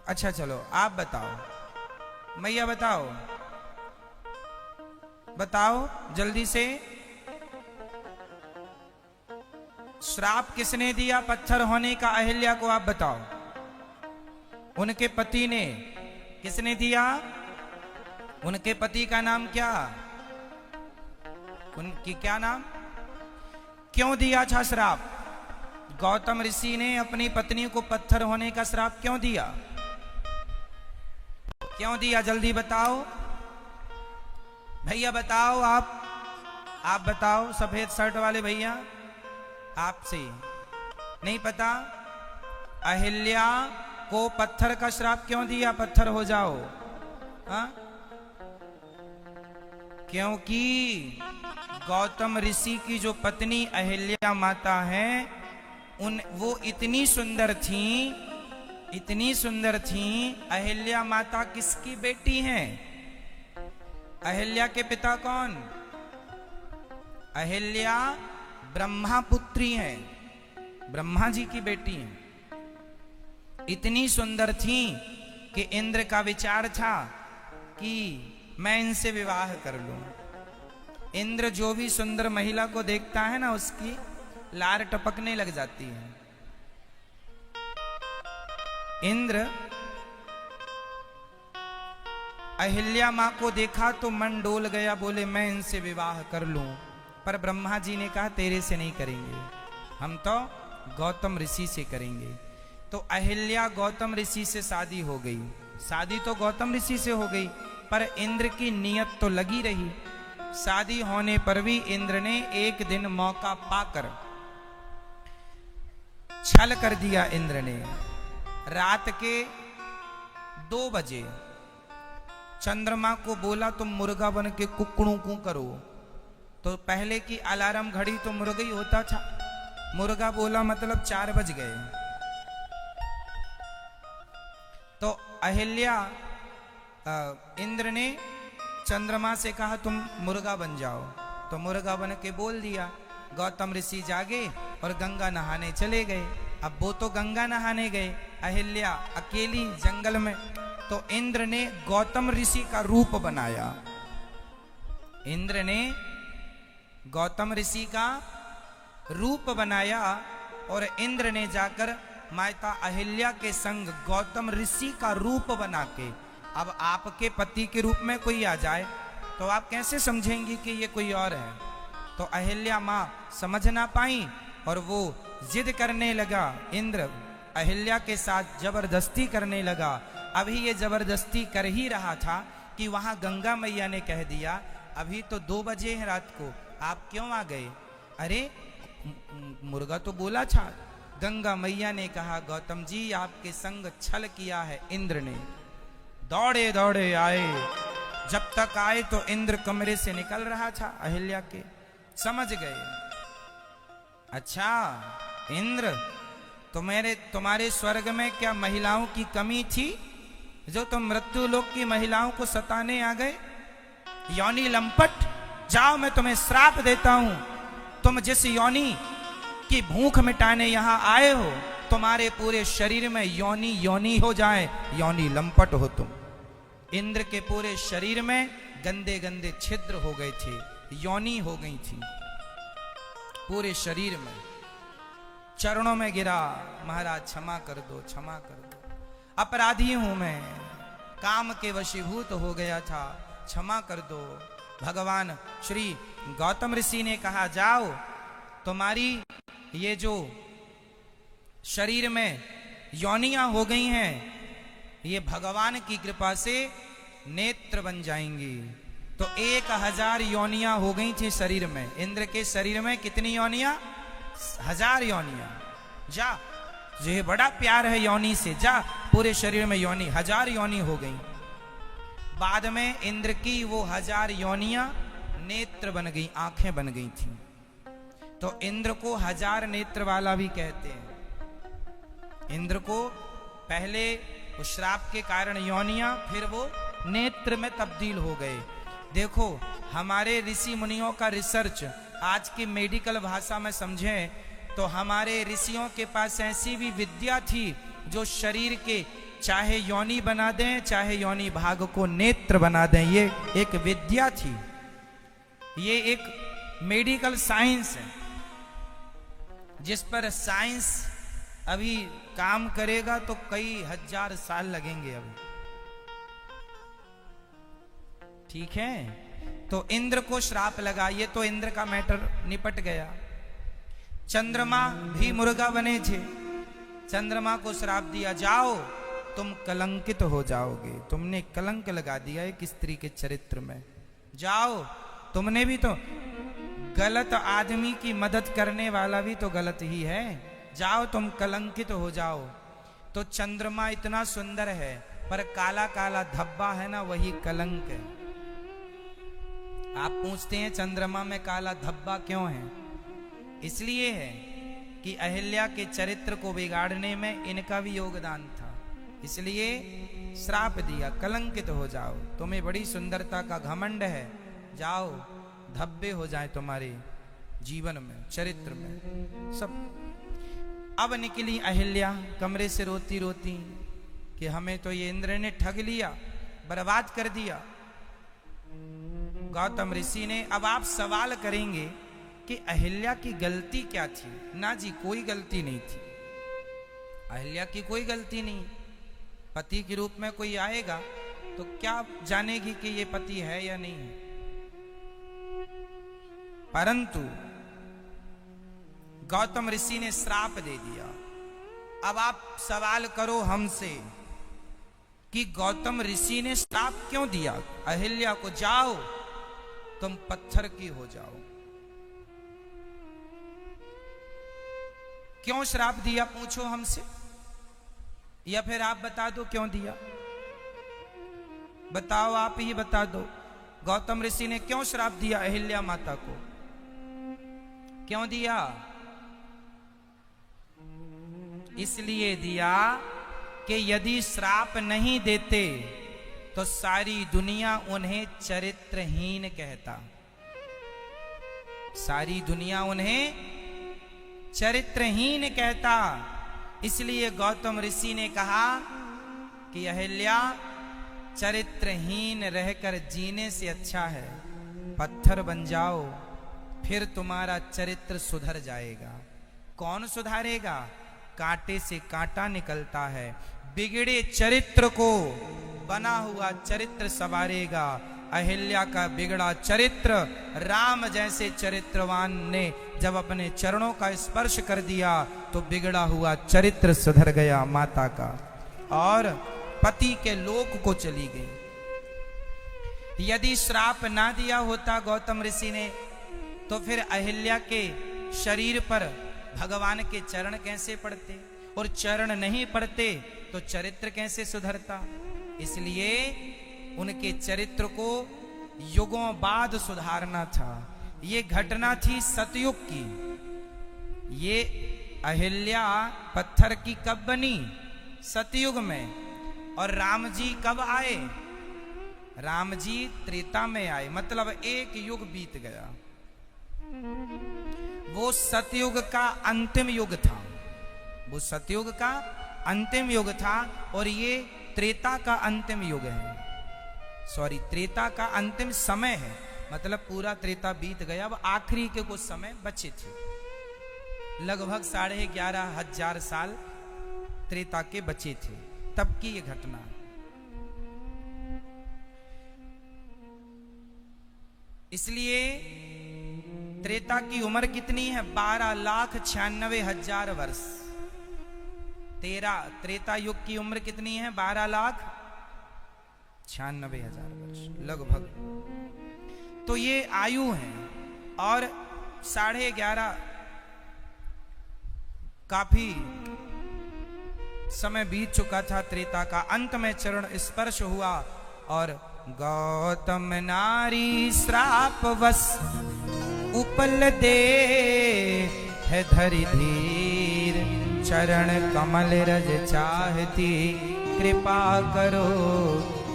अच्छा चलो आप बताओ। मैया बताओ, बताओ जल्दी से। श्राप किसने दिया पत्थर होने का अहिल्या को? आप बताओ। उनके पति ने। किसने दिया? उनके पति का नाम क्या? उनकी क्या नाम? क्यों दिया था श्राप? गौतम ऋषि ने अपनी पत्नी को पत्थर होने का श्राप क्यों दिया? क्यों दिया? जल्दी बताओ भैया, बताओ आप बताओ। सफेद शर्ट वाले भैया, आपसे नहीं पता? अहिल्या को पत्थर का श्राप क्यों दिया? पत्थर हो जाओ। हाँ? क्योंकि गौतम ऋषि की जो पत्नी अहिल्या माता है वो इतनी सुंदर थी, इतनी सुंदर थी। अहिल्या माता किसकी बेटी हैं? अहिल्या के पिता कौन? अहिल्या ब्रह्मा पुत्री हैं, ब्रह्मा जी की बेटी हैं। इतनी सुंदर थी कि इंद्र का विचार था कि मैं इनसे विवाह कर लूं। इंद्र जो भी सुंदर महिला को देखता है ना, उसकी लार टपकने लग जाती है। इंद्र अहिल्या मां को देखा तो मन डोल गया, बोले मैं इनसे विवाह कर लूं। पर ब्रह्मा जी ने कहा तेरे से नहीं करेंगे, हम तो गौतम ऋषि से करेंगे। तो अहिल्या गौतम ऋषि से शादी हो गई। शादी तो गौतम ऋषि से हो गई, पर इंद्र की नीयत तो लगी रही। शादी होने पर भी इंद्र ने एक दिन मौका पाकर छल कर दिया। इंद्र ने रात के 2 बजे चंद्रमा को बोला तुम मुर्गा बन के कुकड़ू कू करो। तो पहले की अलार्म घड़ी तो मुर्गा ही होता था। मुर्गा बोला मतलब 4 बज गए। तो अहिल्या इंद्र ने चंद्रमा से कहा तुम मुर्गा बन जाओ। तो मुर्गा बन के बोल दिया। गौतम ऋषि जागे और गंगा नहाने चले गए। अब वो तो गंगा नहाने गए, अहिल्या अकेली जंगल में। तो इंद्र ने गौतम ऋषि का रूप बनाया। इंद्र ने गौतम ऋषि का रूप बनाया और इंद्र ने जाकर माता अहिल्या के संग गौतम ऋषि का रूप बना के, अब आपके पति के रूप में कोई आ जाए तो आप कैसे समझेंगी कि ये कोई और है? तो अहिल्या मां समझ ना पाई और वो जिद करने लगा। इंद्र अहिल्या के साथ जबरदस्ती करने लगा। अभी ये जबरदस्ती कर ही रहा था कि वहां गंगा मैया ने कह दिया अभी तो 2 बजे हैं रात को, आप क्यों आ गए? अरे मुर्गा तो बोला था। गंगा मैया ने कहा गौतम जी आपके संग छल किया है इंद्र ने। दौड़े दौड़े आए। जब तक आए तो इंद्र कमरे से निकल रहा था अहिल्या के। समझ गए, अच्छा इंद्र तुम्हारे स्वर्ग में क्या महिलाओं की कमी थी जो तुम मृत्यु लोक की महिलाओं को सताने आ गए? योनि लंपट, जाओ मैं तुम्हें श्राप देता हूं। तुम जिस योनि की भूख मिटाने यहां आए हो, तुम्हारे पूरे शरीर में योनि योनि हो जाए, योनि लंपट हो तुम। इंद्र के पूरे शरीर में गंदे गंदे छिद्र हो गए थे, योनि हो गई थी पूरे शरीर में। चरणों में गिरा, महाराज क्षमा कर दो, क्षमा कर दो, अपराधी हूं मैं, काम के वशीभूत हो गया था, क्षमा कर दो। भगवान श्री गौतम ऋषि ने कहा जाओ तुम्हारी ये जो शरीर में योनियां हो गई हैं, ये भगवान की कृपा से नेत्र बन जाएंगी। तो 1000 योनियां हो गई थी शरीर में। इंद्र के शरीर में कितनी योनियां? 1000 योनियां। जा, ये बड़ा प्यार है योनि से, जा पूरे शरीर में योनि, 1000 योनि हो गई। बाद में इंद्र की वो 1000 योनियां नेत्र बन गई, आंखें बन गई थी। तो इंद्र को 1000 नेत्र वाला भी कहते हैं। इंद्र को पहले वो श्राप के कारण योनियां, फिर वो नेत्र में तब्दील हो गए। देखो हमारे ऋषि मुनियों का रिसर्च आज की मेडिकल भाषा में समझें तो हमारे ऋषियों के पास ऐसी भी विद्या थी जो शरीर के चाहे योनि बना दें, चाहे योनि भाग को नेत्र बना दें। ये एक विद्या थी, ये एक मेडिकल साइंस है जिस पर साइंस अभी काम करेगा तो कई 1000 साल लगेंगे अभी। ठीक है, तो इंद्र को श्राप लगा, ये तो इंद्र का मैटर निपट गया। चंद्रमा भी मुर्गा बने थे, चंद्रमा को श्राप दिया जाओ तुम कलंकित हो जाओगे, तुमने कलंक लगा दिया एक स्त्री के चरित्र में, जाओ तुमने भी तो गलत आदमी की मदद करने वाला भी तो गलत ही है, जाओ तुम कलंकित हो जाओ। तो चंद्रमा इतना सुंदर है, पर काला काला धब्बा है ना, वही कलंक है। आप पूछते हैं चंद्रमा में काला धब्बा क्यों है? इसलिए है कि अहिल्या के चरित्र को बिगाड़ने में इनका भी योगदान था, इसलिए श्राप दिया, कलंकित हो जाओ, तुम्हें बड़ी सुंदरता का घमंड है, जाओ धब्बे हो जाए तुम्हारे जीवन में, चरित्र में सब। अब निकली अहिल्या कमरे से रोती रोती कि हमें तो ये इंद्र ने ठग लिया, बर्बाद कर दिया। गौतम ऋषि ने, अब आप सवाल करेंगे कि अहिल्या की गलती क्या थी? ना जी, कोई गलती नहीं थी, अहिल्या की कोई गलती नहीं। पति के रूप में कोई आएगा तो क्या जानेगी कि ये पति है या नहीं है? परंतु गौतम ऋषि ने श्राप दे दिया। अब आप सवाल करो हमसे कि गौतम ऋषि ने श्राप क्यों दिया अहिल्या को? जाओ तुम पत्थर की हो जाओ। क्यों श्राप दिया पूछो हमसे, या फिर आप बता दो क्यों दिया? बताओ, आप ही बता दो। गौतम ऋषि ने क्यों श्राप दिया अहिल्या माता को? क्यों दिया? इसलिए दिया कि यदि श्राप नहीं देते तो सारी दुनिया उन्हें चरित्रहीन कहता, सारी दुनिया उन्हें चरित्रहीन कहता। इसलिए गौतम ऋषि ने कहा कि अहिल्या, चरित्रहीन रहकर जीने से अच्छा है पत्थर बन जाओ, फिर तुम्हारा चरित्र सुधर जाएगा। कौन सुधारेगा? कांटे से कांटा निकलता है, बिगड़े चरित्र को बना हुआ चरित्र संवारेगा। अहिल्या का बिगड़ा चरित्र राम जैसे चरित्रवान ने जब अपने चरणों का स्पर्श कर दिया तो बिगड़ा हुआ चरित्र सुधर गया माता का, और पति के लोक को चली गई। यदि श्राप ना दिया होता गौतम ऋषि ने तो फिर अहिल्या के शरीर पर भगवान के चरण कैसे पड़ते, और चरण नहीं पड़ते तो चरित्र कैसे सुधरता? इसलिए उनके चरित्र को युगों बाद सुधारना था। ये घटना थी सतयुग की। ये अहिल्या पत्थर की कब बनी? सतयुग में। और राम जी कब आए? राम जी त्रेता में आए, मतलब एक युग बीत गया। वो सतयुग का अंतिम युग था, वो सतयुग का अंतिम युग था, और ये त्रेता का अंतिम युग है। सॉरी, त्रेता का अंतिम समय है, मतलब पूरा त्रेता बीत गया, अब आखिरी के कुछ समय बचे थे। लगभग 11,500 साल त्रेता के बचे थे, तब की ये घटना। इसलिए त्रेता की उम्र कितनी है? 12,96,000 वर्ष। त्रेता युग की उम्र कितनी है? 12,96,000 वर्ष लगभग। तो ये आयु है, और 11.5 काफी समय बीत चुका था त्रेता का। अंत में चरण स्पर्श हुआ, और गौतम नारी श्राप वश उपल दे है धरि धीर, चरण कमल रज चाहती, कृपा करो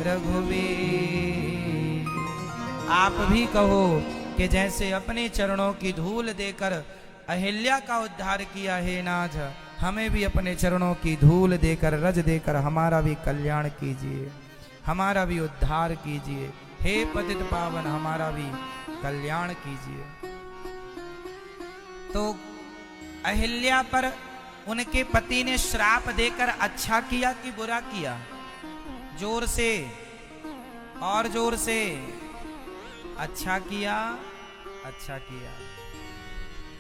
रघुवीर। आप भी कहो कि जैसे अपने चरणों की धूल देकर अहिल्या का उद्धार किया, हे नाथ, हमें भी अपने चरणों की धूल देकर, रज देकर हमारा भी कल्याण कीजिए, हमारा भी उद्धार कीजिए। हे पतित पावन, हमारा भी कल्याण कीजिए। तो अहिल्या पर उनके पति ने श्राप देकर अच्छा किया कि बुरा किया? जोर से, और जोर से। अच्छा किया, अच्छा किया।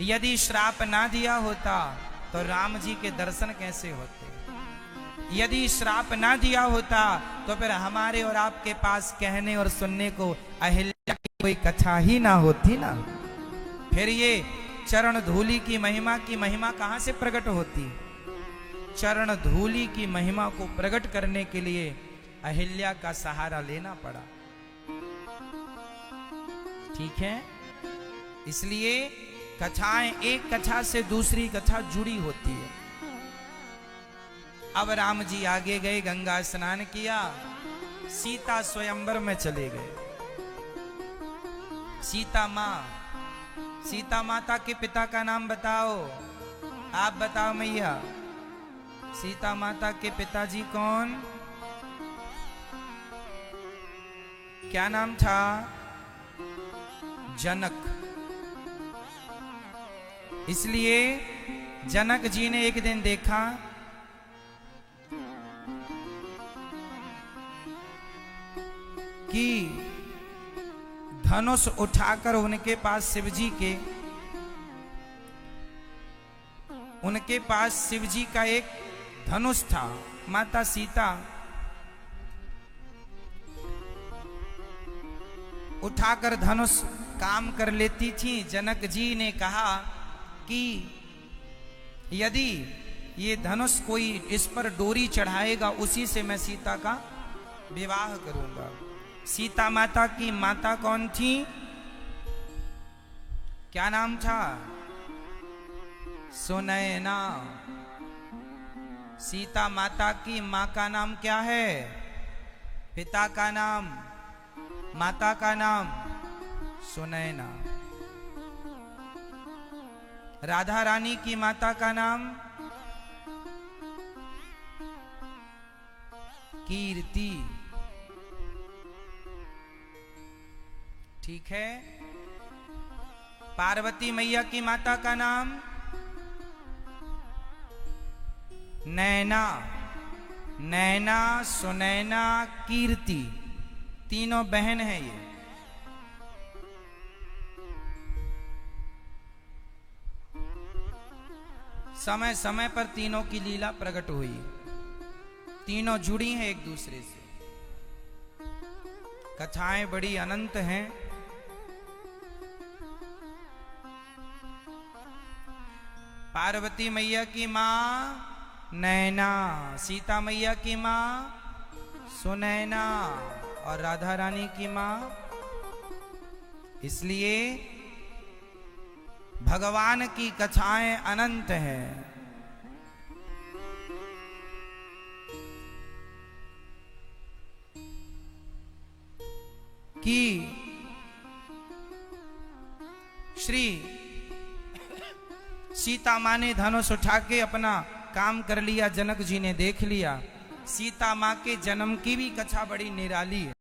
यदि श्राप ना दिया होता तो राम जी के दर्शन कैसे होते? यदि श्राप ना दिया होता तो फिर हमारे और आपके पास कहने और सुनने को अहिल्या की कोई कथा ही ना होती ना। फिर ये चरण धूलि की महिमा कहां से प्रकट होती? चरण धूलि की महिमा को प्रकट करने के लिए अहिल्या का सहारा लेना पड़ा। ठीक है, इसलिए कथाएं एक कथा से दूसरी कथा जुड़ी होती है। अब राम जी आगे गए, गंगा स्नान किया, सीता स्वयंवर में चले गए। सीता माता के पिता का नाम बताओ, आप बताओ मैया, सीता माता के पिताजी कौन? क्या नाम था? जनक। इसलिए जनक जी ने एक दिन देखा कि धनुष उठाकर उनके पास शिवजी का एक धनुष था। माता सीता उठाकर धनुष काम कर लेती थी। जनक जी ने कहा कि यदि ये धनुष कोई इस पर डोरी चढ़ाएगा, उसी से मैं सीता का विवाह करूंगा। सीता माता की माता कौन थी? क्या नाम था? सुनैना। सीता माता की मां का नाम क्या है? पिता का नाम, माता का नाम सुनैना। राधा रानी की माता का नाम कीर्ति। ठीक है। पार्वती मैया की माता का नाम नैना। नैना, सुनैना, कीर्ति, तीनों बहन हैं ये। समय समय पर तीनों की लीला प्रकट हुई। तीनों जुड़ी हैं एक दूसरे से। कथाएं बड़ी अनंत हैं। पार्वती मैया की मां नैना, सीता मैया की मां सुनैना और राधा रानी की मां। इसलिए भगवान की कथाएं अनंत हैं। कि श्री सीता मां ने धनुष उठा के अपना काम कर लिया। जनक जी ने देख लिया। सीता मां के जन्म की भी कथा बड़ी निराली है।